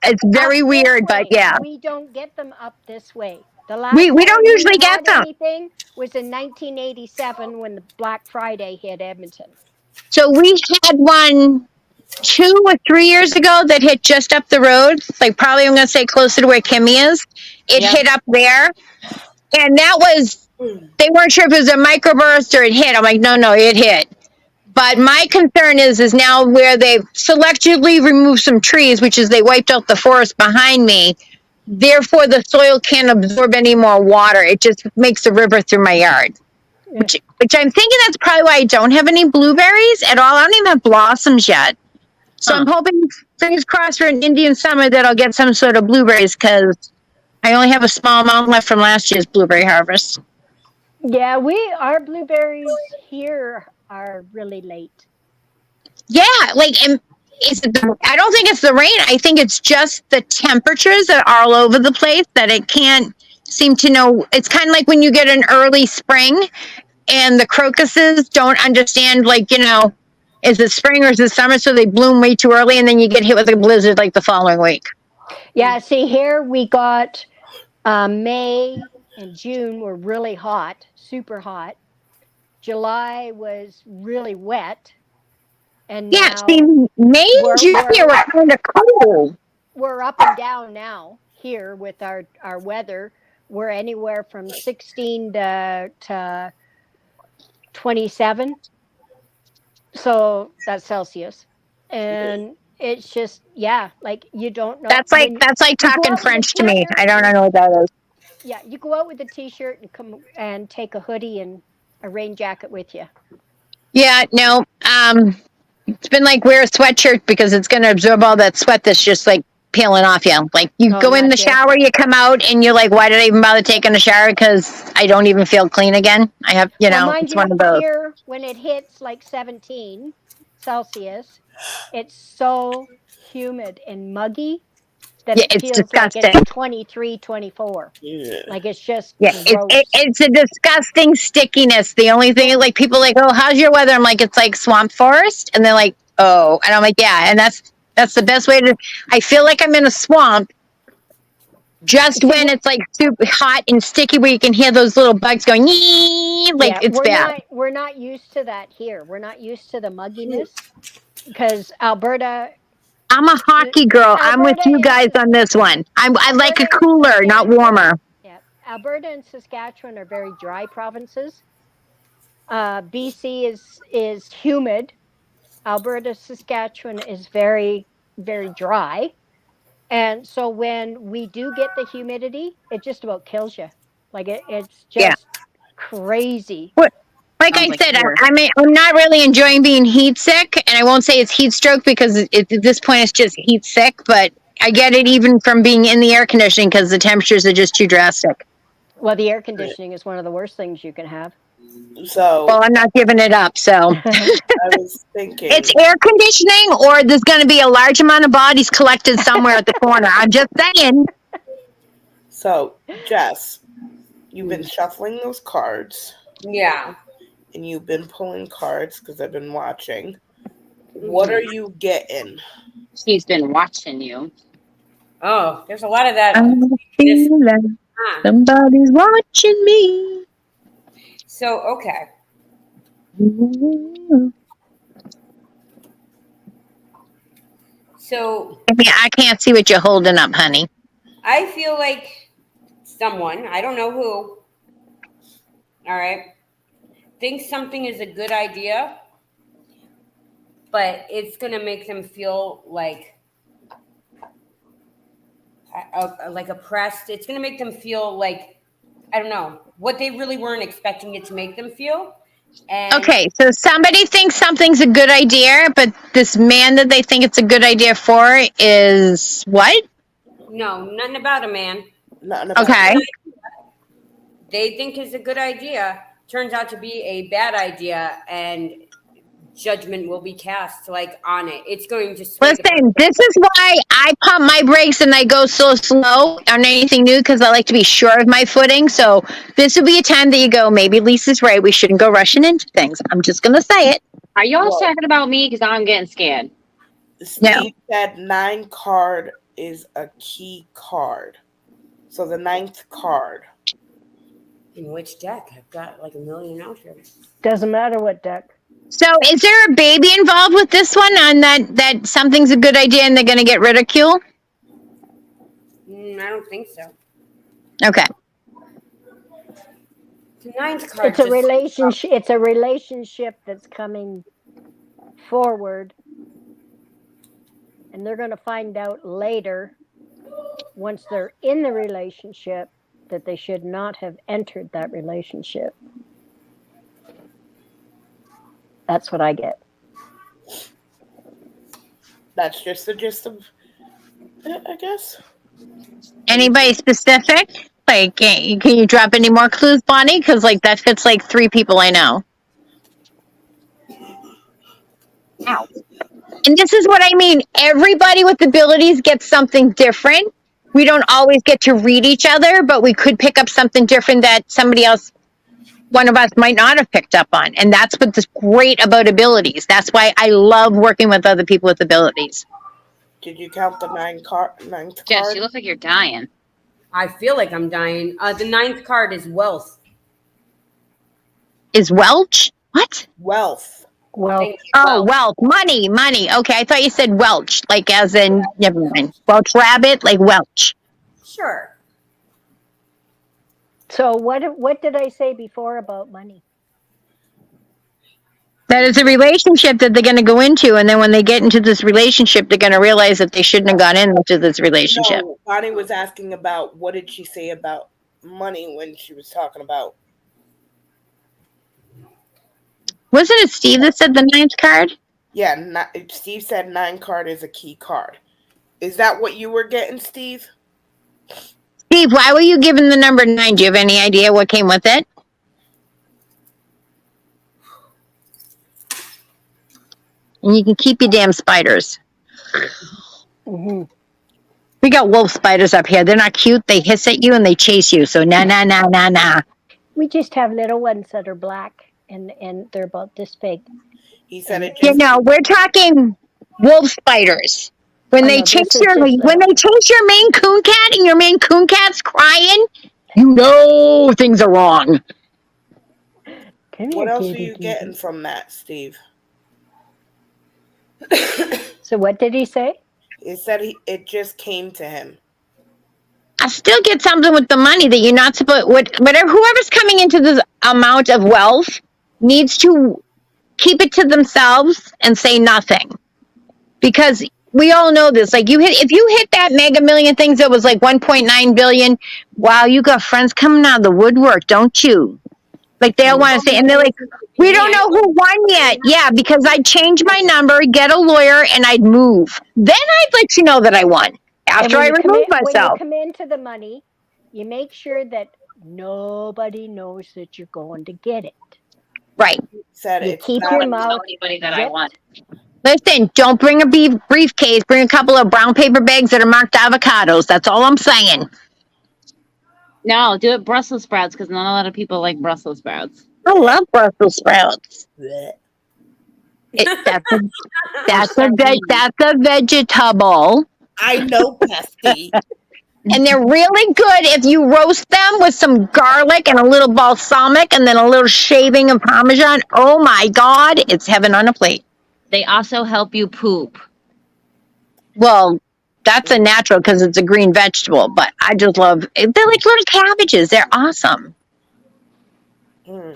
S1: it's very weird, but yeah.
S5: We don't get them up this way. The last
S1: we don't usually get them.
S5: Anything was in 1987 when the Black Friday hit Edmonton.
S1: So we had one 2 or 3 years ago that hit just up the road, like probably I'm going to say closer to where Kimmay is. It hit up there, and that was, they weren't sure if it was a microburst or it hit. I'm like, no, it hit. But my concern is now where they've selectively removed some trees, which is they wiped out the forest behind me. Therefore, the soil can't absorb any more water. It just makes a river through my yard. Which I'm thinking that's probably why I don't have any blueberries at all. I don't even have blossoms yet. So I'm hoping, fingers crossed, for an Indian summer that I'll get some sort of blueberries, because I only have a small amount left from last year's blueberry harvest.
S5: Yeah, our blueberries here are really late.
S1: Yeah, like, I don't think it's the rain. I think it's just the temperatures that are all over the place that it can't seem to know. It's kind of like when you get an early spring and the crocuses don't understand, like, is it spring or is it summer? So they bloom way too early, and then you get hit with a blizzard like the following week.
S5: Yeah, see, here we got May and June were really hot, super hot. July was really wet. And
S1: yeah, see, May and June were kind of cool.
S5: we're up and down now here with our weather. We're anywhere from 16 to 27. So that's Celsius. And it's just, yeah, like you don't know.
S1: That's like
S5: You go
S1: talking
S5: out with a
S1: French to me.
S5: t-shirt
S1: I don't know what that is.
S5: Yeah, you go out with a t-shirt and come and take a hoodie and a rain jacket with you.
S1: Yeah, no. It's been like wear a sweatshirt because it's going to absorb all that sweat that's just like peeling off you. Like you
S5: Oh,
S1: go in
S5: not
S1: the
S5: good.
S1: shower, you come out, and you're like, why did I even bother taking a shower? Because I don't even feel clean again. I have,
S5: Well, mind
S1: it's
S5: you,
S1: one of those.
S5: here when it hits like 17 Celsius, it's so humid and muggy that
S1: Yeah,
S5: it
S1: it's
S5: feels like
S1: disgusting.
S5: it's 23, 24.
S3: Yeah.
S5: Like it's just
S1: Yeah,
S5: gross.
S1: it's a disgusting stickiness. The only thing is, like, people are like, oh, how's your weather? I'm like, it's like swamp forest, and they're like, oh, and I'm like, yeah, and that's the best way to. I feel like I'm in a swamp. Just when it's like super hot and sticky, where you can hear those little bugs going, "Yee!" Like
S5: Yeah,
S1: it's bad.
S5: we're not used to that here. We're not used to the mugginess because Alberta
S1: I'm a hockey girl. I'm with
S5: Alberta
S1: you
S5: and
S1: guys on this one. I like
S5: Alberta
S1: a
S5: and
S1: cooler, not warmer.
S5: Yeah, Alberta and Saskatchewan are very dry provinces. BC is humid. Alberta, Saskatchewan is very dry, and so when we do get the humidity, it just about kills you. Like it's
S1: Yeah.
S5: just crazy.
S1: What? Like
S2: Sounds
S1: I
S2: like
S1: said,
S2: here.
S1: I mean, I'm not really enjoying being heat sick, and I won't say it's heat stroke because at this point it's just heat sick. But I get it even from being in the air conditioning because the temperatures are just too drastic.
S5: Well, the air conditioning is one of the worst things you can have.
S3: So
S1: Well, I'm not giving it up. So
S3: I was thinking,
S1: it's air conditioning, or there's going to be a large amount of bodies collected somewhere at the corner. I'm just saying.
S3: so Jess, you've been shuffling those cards
S4: Yeah.
S3: and you've been pulling cards because I've been watching. What are you getting?
S2: She's been watching you.
S4: Oh, there's a lot of that.
S1: I'm feeling somebody's watching me.
S4: So, okay. So,
S1: I mean, I can't see what you're holding up, honey.
S4: I feel like someone, I don't know who, all right, thinks something is a good idea, but it's going to make them feel like oppressed. It's going to make them feel like, I don't know, what they really weren't expecting it to make them feel. And
S1: Okay, so somebody thinks something's a good idea, but this man that they think it's a good idea for is what?
S4: no, nothing about a man.
S3: Nothing about
S1: Okay.
S4: They think is a good idea turns out to be a bad idea, and judgment will be cast on it. It's going to sway the
S1: Listen, this is why I pump my brakes and I go so slow on anything new because I like to be sure of my footing. So this would be a time that you go, maybe Lisa's right. We shouldn't go rushing into things. I'm just going to say it.
S2: Are y'all
S3: Whoa.
S2: talking about me? Because I'm getting scared.
S3: Steve said 9 card is a key card. So the 9th card.
S4: In which deck? I've got like a million out here.
S5: Doesn't matter what deck.
S1: So is there a baby involved with this one on that something's a good idea and they're going to get ridicule?
S4: I don't think so.
S1: Okay.
S4: The 9th card.
S5: It's a relationship. It's a relationship that's coming forward, and they're going to find out later, once they're in the relationship, that they should not have entered that relationship. That's what I get.
S3: That's just the gist of it, I guess.
S1: Anybody specific? Like, can you drop any more clues, Bonnie? Because like that fits like 3 people I know.
S2: Ow.
S1: And this is what I mean. Everybody with abilities gets something different. We don't always get to read each other, but we could pick up something different that somebody else, one of us, might not have picked up on. And that's what's great about abilities. That's why I love working with other people with abilities.
S3: Did you count the 9th card?
S2: Jess, you look like you're dying.
S4: I feel like I'm dying. The 9th card is wealth.
S1: Is Welch? What?
S3: Wealth.
S5: Well,
S4: Thank you.
S1: Oh,
S2: Well,
S1: wealth, money. Okay, I thought you said Welch, like as in, never mind. Welch rabbit, like Welch.
S4: Sure.
S5: so what did I say before about money?
S1: That is a relationship that they're going to go into, and then when they get into this relationship, they're going to realize that they shouldn't have gone into this relationship.
S3: No, Bonnie was asking about what did she say about money when she was talking about.
S1: Wasn't it Steve that said the ninth card?
S3: Yeah, Steve said 9 card is a key card. Is that what you were getting, Steve?
S1: Steve, why were you given the number 9? Do you have any idea what came with it? And you can keep your damn spiders.
S5: Mm-hmm.
S1: We got wolf spiders up here. They're not cute. They hiss at you and they chase you. So nah.
S5: We just have little ones that are black, and they're about this big.
S3: He said it
S1: You
S3: just.
S1: know, we're talking wolf spiders. When
S5: Oh,
S1: they
S5: no,
S1: chase
S5: this is
S1: your
S5: just
S1: when
S5: little.
S1: they chase your Maine Coon cat and your Maine Coon cat's crying, you know things are wrong.
S5: Come
S3: What
S5: here,
S3: else are
S5: kitty,
S3: you
S5: kitty.
S3: getting from that, Steve?
S5: So what did he say?
S3: He said it just came to him.
S1: I still get something with the money that you're not supposed. Whatever whoever's coming into this amount of wealth needs to keep it to themselves and say nothing, because we all know this. Like if you hit that Mega Million things that was like 1.9 billion. Wow, you got friends coming out of the woodwork, don't you? Like they all want to say, and they're like, we don't know who won yet. Yeah, because I'd change my number, get a lawyer, and I'd move. Then I'd let you know that I won after I remove
S5: when you
S1: myself.
S5: come into the money, you make sure that nobody knows that you're going to get it.
S1: Right.
S3: Said
S5: You
S3: it's
S5: keep
S3: not
S5: your
S3: a-
S5: mouth
S2: tell anybody that I
S5: zipped.
S2: won.
S1: Listen, don't bring a briefcase. Bring a couple of brown paper bags that are marked avocados. That's all I'm saying.
S2: No, do it Brussels sprouts because not a lot of people like Brussels sprouts.
S1: I love Brussels sprouts.
S3: Blech.
S1: That's a vegetable.
S3: I know, Bestie.
S1: And they're really good if you roast them with some garlic and a little balsamic and then a little shaving of Parmesan. Oh my God, it's heaven on a plate.
S2: They also help you poop.
S1: Well, that's a natural because it's a green vegetable, but I just love, they're like little cabbages. They're awesome.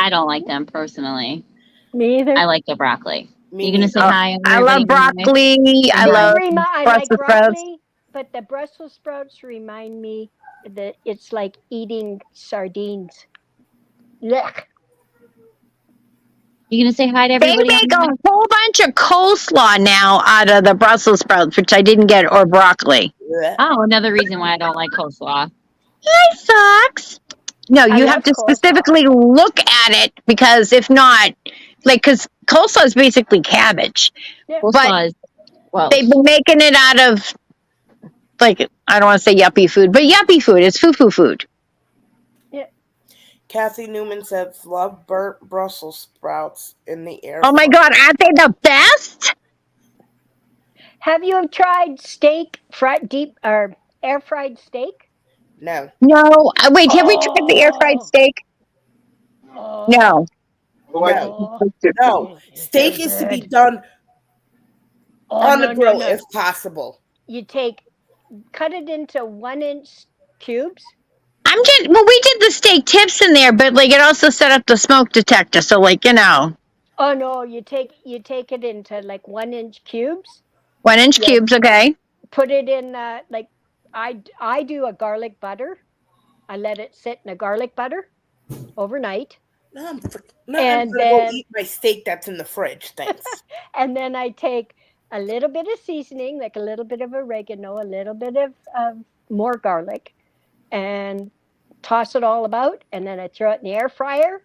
S2: I don't like them personally.
S5: Me either.
S2: I like the broccoli.
S3: Me
S2: You gonna say
S3: neither.
S2: hi?
S1: I love broccoli. I
S5: They
S1: love
S5: I like
S1: Brussels sprouts.
S5: broccoli, but the Brussels sprouts remind me that it's like eating sardines. Yuck.
S2: You gonna say hi to
S1: They
S2: everybody?
S1: make a whole bunch of coleslaw now out of the Brussels sprouts, which I didn't get, or broccoli.
S3: Blech.
S2: Oh, another reason why I don't like coleslaw.
S1: Hi, socks. No,
S5: I
S1: you
S5: love
S1: have to
S5: coleslaw.
S1: specifically look at it because if not, like, because coleslaw is basically cabbage.
S2: Coleslaw is well.
S1: They've been making it out of, like, I don't want to say yuppie food, but yuppie food. It's foo-foo food.
S3: Kathy Newman says, love burnt Brussels sprouts in the air.
S1: Oh my God, aren't they the best?
S5: Have you tried steak, deep or air fried steak?
S3: No.
S1: No, wait, have we tried the air fried steak?
S5: Oh,
S1: No.
S3: No.
S5: oh,
S3: No. Steak is to be done on the grill if possible.
S5: You cut it into 1-inch cubes.
S1: We did the steak tips in there, but like it also set up the smoke detector. So like,
S5: Oh no, you take it into like 1-inch cubes.
S1: 1-inch cubes, okay.
S5: Put it in like I do a garlic butter. I let it sit in a garlic butter overnight.
S3: I'm
S5: And
S3: gonna go
S5: then-
S3: eat my steak that's in the fridge. Thanks.
S5: And then I take a little bit of seasoning, like a little bit of oregano, a little bit of more garlic, and toss it all about. And then I throw it in the air fryer.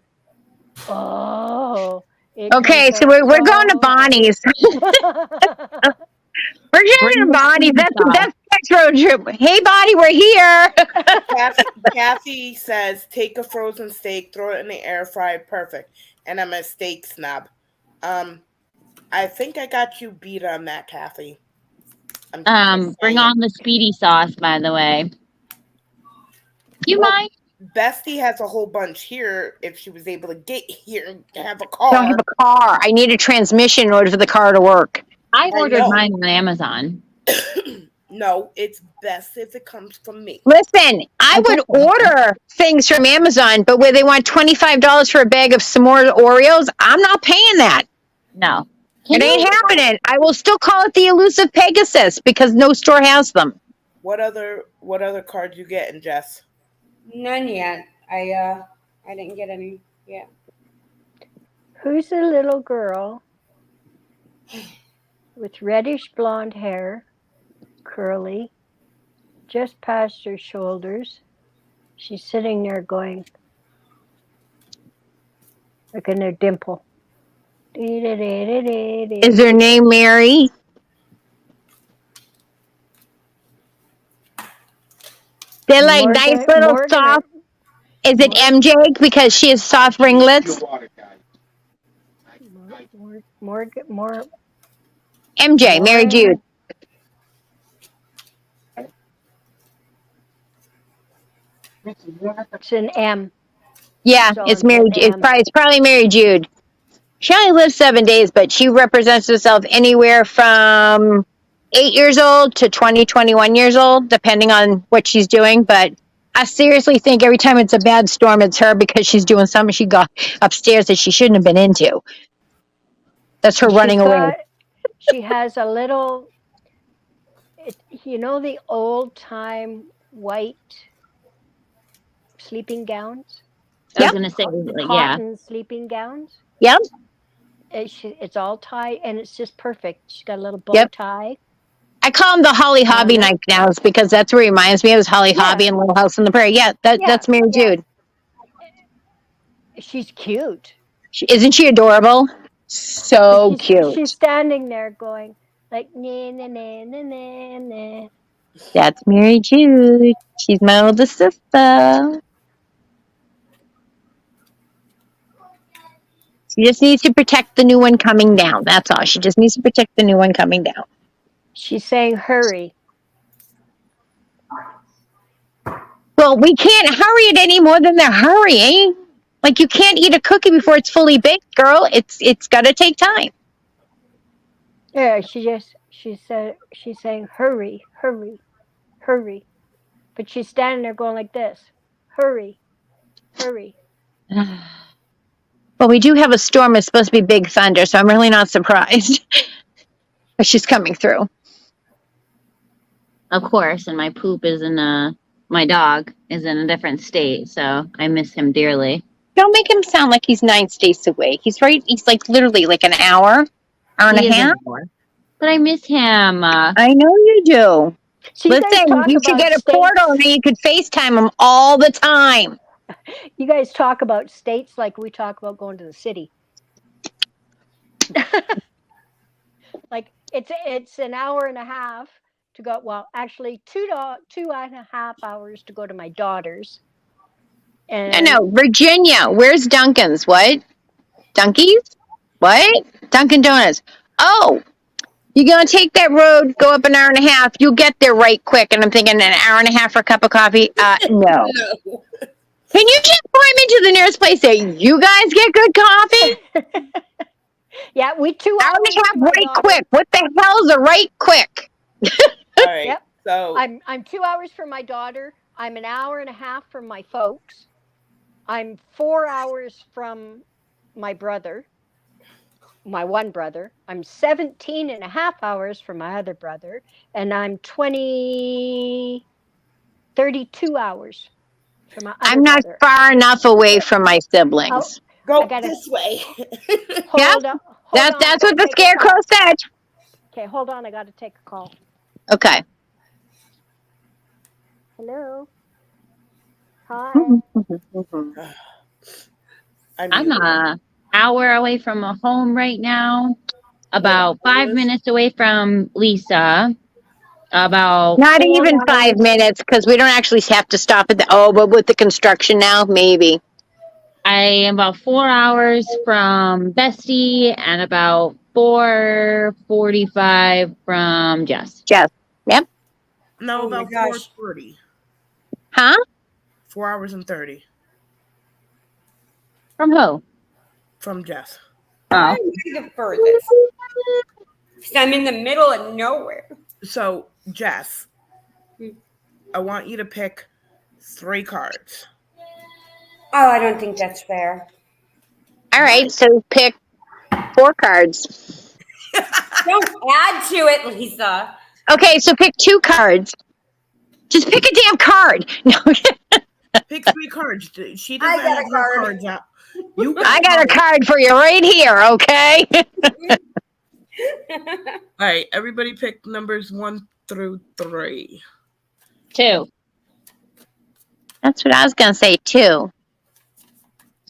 S5: Oh.
S1: Okay, so we're going to Bonnie's. We're going to Bonnie's. That's the next road trip. Hey, Bonnie, we're here.
S3: Kathy says, take a frozen steak, throw it in the air fryer. Perfect. And I'm a steak snob. I think I got you beat on that, Kathy.
S2: Bring on the speedy sauce, by the way. You mind?
S3: Bestie has a whole bunch here. If she was able to get here and have a
S1: I don't
S3: car,
S1: have a car. I need a transmission in order for the car to work.
S2: I ordered
S3: know.
S2: mine on Amazon.
S3: No, it's best if it comes from me.
S1: Listen, I would order things from Amazon, but where they want $25 for a bag of s'more Oreos, I'm not paying that.
S2: No.
S1: It ain't happening. I will still call it the elusive Pegasus because no store has them.
S3: What other cards you getting, Jess?
S4: None yet. I didn't get any yet.
S5: Who's a little girl with reddish blonde hair, curly, just past her shoulders? She's sitting there going, like in a dimple.
S1: Is her name Mary? They're like nice little soft. Is it MJ because she has soft ringlets?
S5: More.
S1: MJ, Mary Jude.
S5: It's an M.
S1: Yeah, it's Mary. It's probably Mary Jude. She only lives 7 days, but she represents herself anywhere from 8 years old to 20, 21 years old, depending on what she's doing. But I seriously think every time it's a bad storm, it's her because she's doing something she got upstairs that she shouldn't have been into. That's her running away.
S5: She has a little, the old time white sleeping gowns?
S2: I was going to say,
S5: cotton sleeping gowns?
S1: Yep.
S5: It's all tied, and it's just perfect. She's got a little bow tie.
S1: I call them the Holly Hobby nightgowns because that's what reminds me of Holly Hobby and Little House on the Prairie. Yeah, that's Mary Jude.
S5: She's cute.
S1: Isn't she adorable? So cute.
S5: She's standing there going like, nah, nah, nah, nah, nah, nah.
S1: That's Mary Jude. She's my older sister. She just needs to protect the new one coming down. That's all. She just needs to protect the new one coming down.
S5: She's saying, hurry.
S1: Well, we can't hurry it any more than they're hurrying. Like, you can't eat a cookie before it's fully baked, girl. It's got to take time.
S5: Yeah, she's saying, hurry, hurry, hurry. But she's standing there going like this, hurry, hurry.
S1: Well, we do have a storm. It's supposed to be big thunder, so I'm really not surprised. But she's coming through.
S2: Of course, and my poop is my dog is in a different state, so I miss him dearly.
S1: Don't make him sound like he's 9 states away. He's like literally like an hour and a half.
S2: But I miss him.
S1: I know you do. Listen, you should get a portal and you could FaceTime him all the time.
S5: You guys talk about states like we talk about going to the city. Like it's an hour and a half to go. Well, actually, 2.5 hours to go to my daughter's. And
S1: no, Virginia. Where's Dunkin's? What? Dunkies? What? Dunkin' Donuts. Oh, you're going to take that road, go up an hour and a half. You'll get there right quick. And I'm thinking an hour and a half for a cup of coffee. No. Can you just point me to the nearest place that you guys get good coffee?
S5: Yeah, we 2
S1: hours. Hour and a half right quick. What the hell's a right quick?
S3: All right.
S5: Yep.
S3: So
S5: I'm 2 hours from my daughter. I'm an hour and a half from my folks. I'm 4 hours from my brother, my one brother. I'm 17 and a half hours from my other brother. And I'm 32 hours from my other
S1: I'm not
S5: brother.
S1: far enough away from my siblings.
S3: Go this way.
S5: Hold on.
S1: That's what the scarecrow said.
S5: Okay, hold on. I got to take a call.
S1: Okay.
S5: Hello. Hi.
S2: I'm an hour away from a home right now. About 5 minutes away from Lisa. About
S1: not even 5 minutes because we don't actually have to stop at but with the construction now, maybe.
S2: I am about 4 hours from Bestie and about 4:45 from Jess.
S1: Jess. Yep.
S3: No, about 4:40.
S1: Huh?
S3: 4 hours and 30
S2: From who?
S3: from Jess.
S4: Why
S2: Oh,
S4: am I the furthest? 'Cause I'm in the middle of nowhere.
S3: So, Jess, I want you to pick 3 cards.
S4: Oh, I don't think that's fair.
S1: All right, so pick 4 cards.
S4: Don't add to it, Lisa.
S1: Okay, so pick 2 cards. Just pick a damn card. No,
S3: Pick 3 cards. She
S4: I
S3: doesn't
S4: got
S3: have
S4: a
S3: her
S4: card.
S3: cards out. You
S1: I got a card for you right here. Okay.
S3: All right, everybody pick numbers 1 through 3.
S2: 2.
S1: That's what I was gonna say too.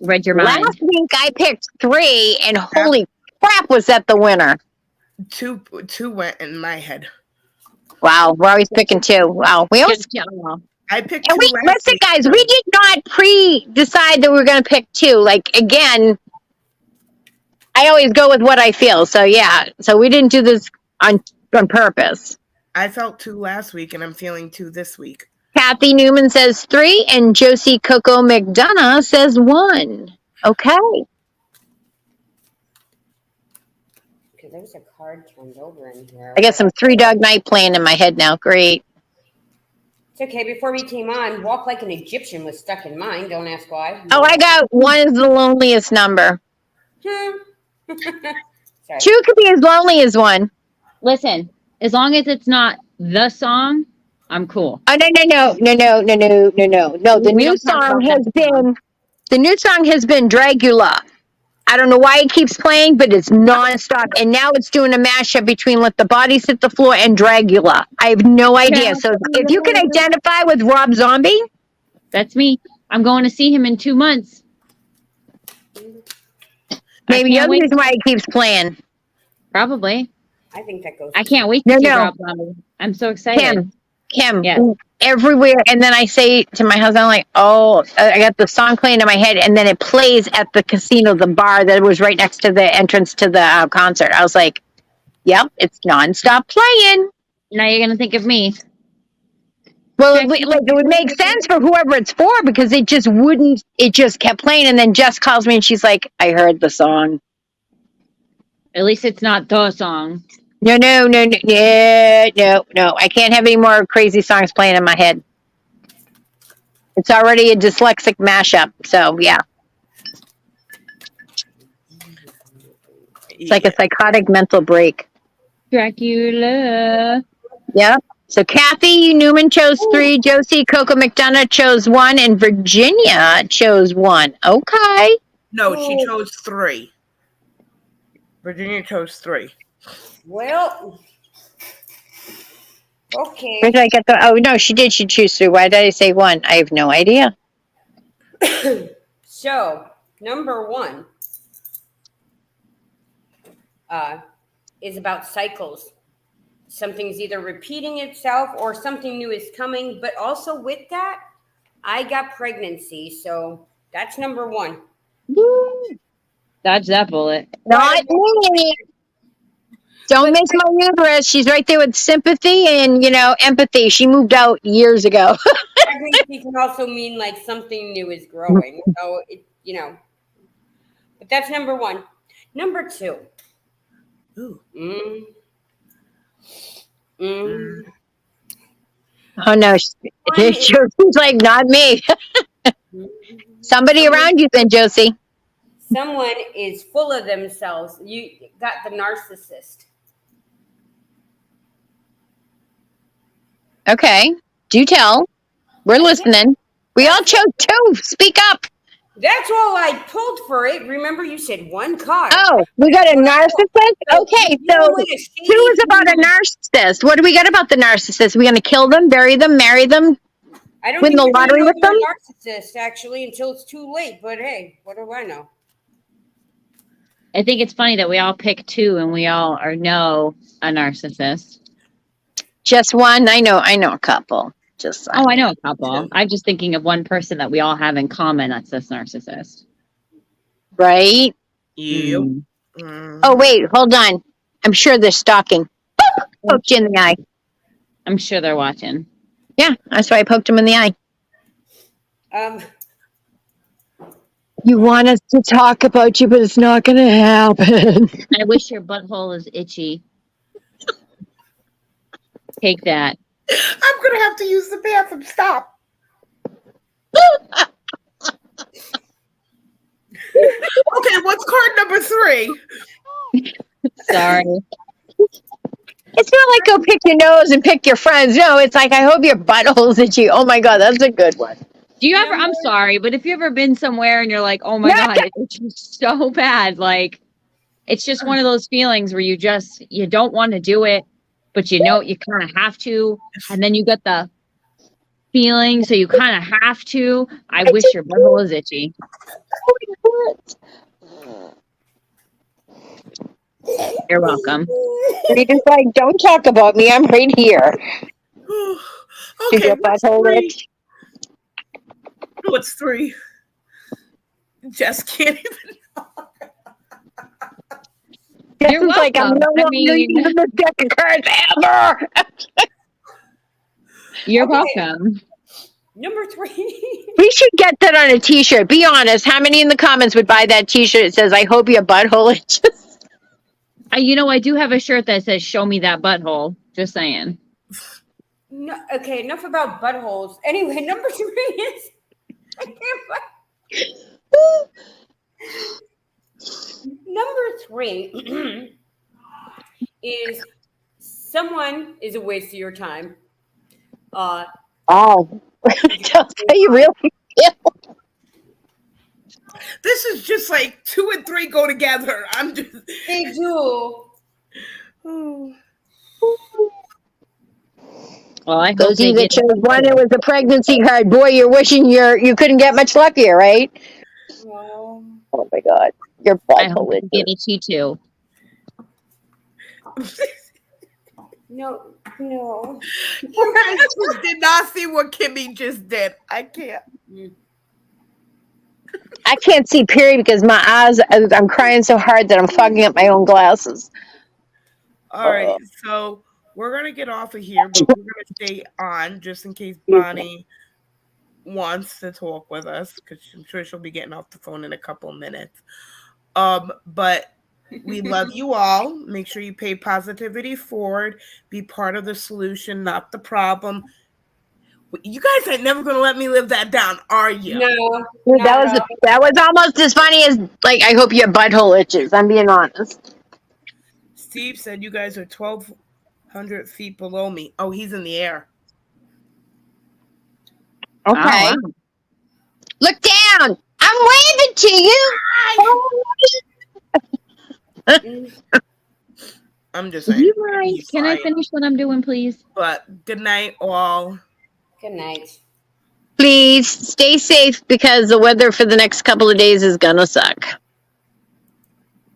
S2: Read your mind.
S1: Last week I picked 3, and holy crap, was that the winner?
S3: 2 went in my head.
S1: Wow, we're always picking 2. Wow, we always.
S3: I picked
S1: And
S3: 2
S1: we
S3: last
S1: listen,
S3: week.
S1: guys. We did not pre-decide that we were going to pick 2. Like again, I always go with what I feel. So yeah, so we didn't do this on purpose.
S3: I felt 2 last week, and I'm feeling 2 this week.
S1: Kathy Newman says 3, and Josie Coco McDonough says 1. Okay.
S4: Okay, there's a card turned over in here.
S1: I got some 3 Dog Night playing in my head now. Great.
S4: It's okay. Before we came on, Walk Like an Egyptian was stuck in mine. Don't ask why.
S1: Oh, I got 1 is the loneliest number.
S4: Sorry.
S1: 2 could be as lonely as 1.
S2: Listen, as long as it's not the song, I'm cool.
S1: Oh no. The
S2: We
S1: new
S2: don't talk
S1: song
S2: about
S1: has
S2: that
S1: been Dragula. I don't know why it keeps playing, but it's nonstop. And now it's doing a mashup between Let the Bodies Hit the Floor and Dragula. I have no idea. So if you can identify with Rob Zombie,
S2: That's me. I'm going to see him in 2 months.
S1: maybe the
S2: can't
S1: other
S2: wait.
S1: reason why it keeps playing.
S2: Probably.
S4: I think that goes.
S2: I can't wait to
S1: No,
S2: see
S1: no.
S2: Rob Zombie. I'm so excited.
S1: Kim,
S2: Yes.
S1: everywhere. And then I say to my husband, I'm like, oh, I got the song playing in my head. And then it plays at the casino, the bar that was right next to the entrance to the concert. I was like, yep, it's nonstop playing.
S2: Now you're going to think of me.
S1: Well, it would make sense for whoever it's for, because it just kept playing. And then Jess calls me and she's like, I heard the song.
S2: At least it's not the song.
S1: No. I can't have any more crazy songs playing in my head. It's already a dyslexic mashup. So, yeah. It's like a psychotic mental break.
S2: Dracula.
S1: Yep. So Kathy Newman chose 3, Josie Coco McDonough chose 1, and Virginia chose 1. Okay.
S3: No, she chose 3. Virginia chose 3.
S4: Well, okay.
S1: Where did I get the? Oh no, she did. She chose 3. Why did I say 1? I have no idea.
S4: So, number 1 is about cycles. Something's either repeating itself or something new is coming. But also with that, I got pregnancy. So that's number 1.
S2: Woo. Dodge that bullet.
S1: Not me. Don't miss my uterus. She's right there with sympathy and empathy. She moved out years ago.
S4: Pregnancy can also mean like something new is growing. So but that's number 1. Number 2.
S3: Ooh.
S1: Oh no, she's like, not me. Somebody around you then, Josie.
S4: Someone is full of themselves. You got the narcissist.
S1: Okay, do tell. We're listening. We all chose 2. Speak up.
S4: That's all I pulled for it. Remember, you said 1 card.
S1: Oh, we got a narcissist? Okay, so 2 is about a narcissist. What do we got about the narcissist? We going to kill them, bury them, marry them?
S4: I don't
S1: win
S4: think
S1: the
S4: you're gonna
S1: lottery
S4: know
S1: with
S4: you're
S1: them?
S4: a narcissist, actually, until it's too late. But hey, what do I know?
S2: I think it's funny that we all pick 2 and we all know a narcissist.
S1: Just 1? I know a couple.
S2: I know a couple. I'm just thinking of one person that we all have in common that's this narcissist.
S1: Right?
S3: Yep.
S1: Oh, wait, hold on. I'm sure they're stalking. Poked you in the eye.
S2: I'm sure they're watching.
S1: Yeah, that's why I poked him in the eye. You want us to talk about you, but it's not going to happen.
S2: I wish your butthole is itchy. Take that.
S3: I'm gonna have to use the bathroom. Stop. Okay, what's card number 3?
S2: Sorry.
S1: It's not like go pick your nose and pick your friends. No, it's like, I hope your butthole's itchy. Oh my God, that's a good one.
S2: Do you ever? I'm sorry, but if you ever been somewhere and you're like, oh my God, it itches so bad, like it's just one of those feelings where you don't want to do it, but you know you kind of have to, and then you get the feeling, so you kind of have to. I wish your butthole was itchy. You're welcome.
S1: You're just like, don't talk about me. I'm right here. Is
S3: Okay,
S1: your butthole itch?
S3: what's 3? Jess can't even.
S2: You're
S1: It's like, I'm
S2: welcome.
S1: no
S2: I
S1: longer
S2: mean-
S1: using this deck of cards ever.
S2: You're
S4: Okay.
S2: welcome.
S4: Number 3.
S1: We should get that on a t-shirt. Be honest. How many in the comments would buy that t-shirt? It says, I hope your butthole itches.
S2: I do have a shirt that says "Show me that butthole." Just saying.
S4: No, okay, enough about buttholes. Anyway, number 3 is. I can't Number 3 is someone is a waste of your time.
S1: Oh. That's how you really feel.
S3: This is just like 2 and 3 go together. I'm just.
S4: They do.
S3: Oh.
S2: Well, I hope
S1: Those
S2: they
S1: either
S2: get
S1: chose one, it was a pregnancy card. Boy, you're wishing you couldn't get much luckier, right?
S4: Well,
S1: Oh my God. Your
S2: I hope
S1: butthole
S2: they
S1: itches.
S2: get itchy too.
S4: no.
S3: You guys just did not see what Kimmay just did. I can't.
S1: I can't see period because my eyes, I'm crying so hard that I'm fogging up my own glasses.
S3: All right, so we're gonna get off of here, but we're gonna stay on just in case Bonnie wants to talk with us, because I'm sure she'll be getting off the phone in a couple of minutes. But we love you all. Make sure you pay positivity forward. Be part of the solution, not the problem. You guys ain't never gonna let me live that down, are you?
S4: No.
S1: That was almost as funny as, like, I hope your butthole itches. I'm being honest.
S3: Steve said you guys are 1,200 feet below me. Oh, he's in the air.
S1: Okay.
S2: Oh, wow.
S1: Look down. I'm waving to you.
S3: I'm just
S2: Do
S3: saying.
S2: you mind?
S3: He's
S2: Can I
S3: fine.
S2: finish what I'm doing, please?
S3: But good night, all.
S4: Good night.
S1: Please stay safe because the weather for the next couple of days is gonna suck.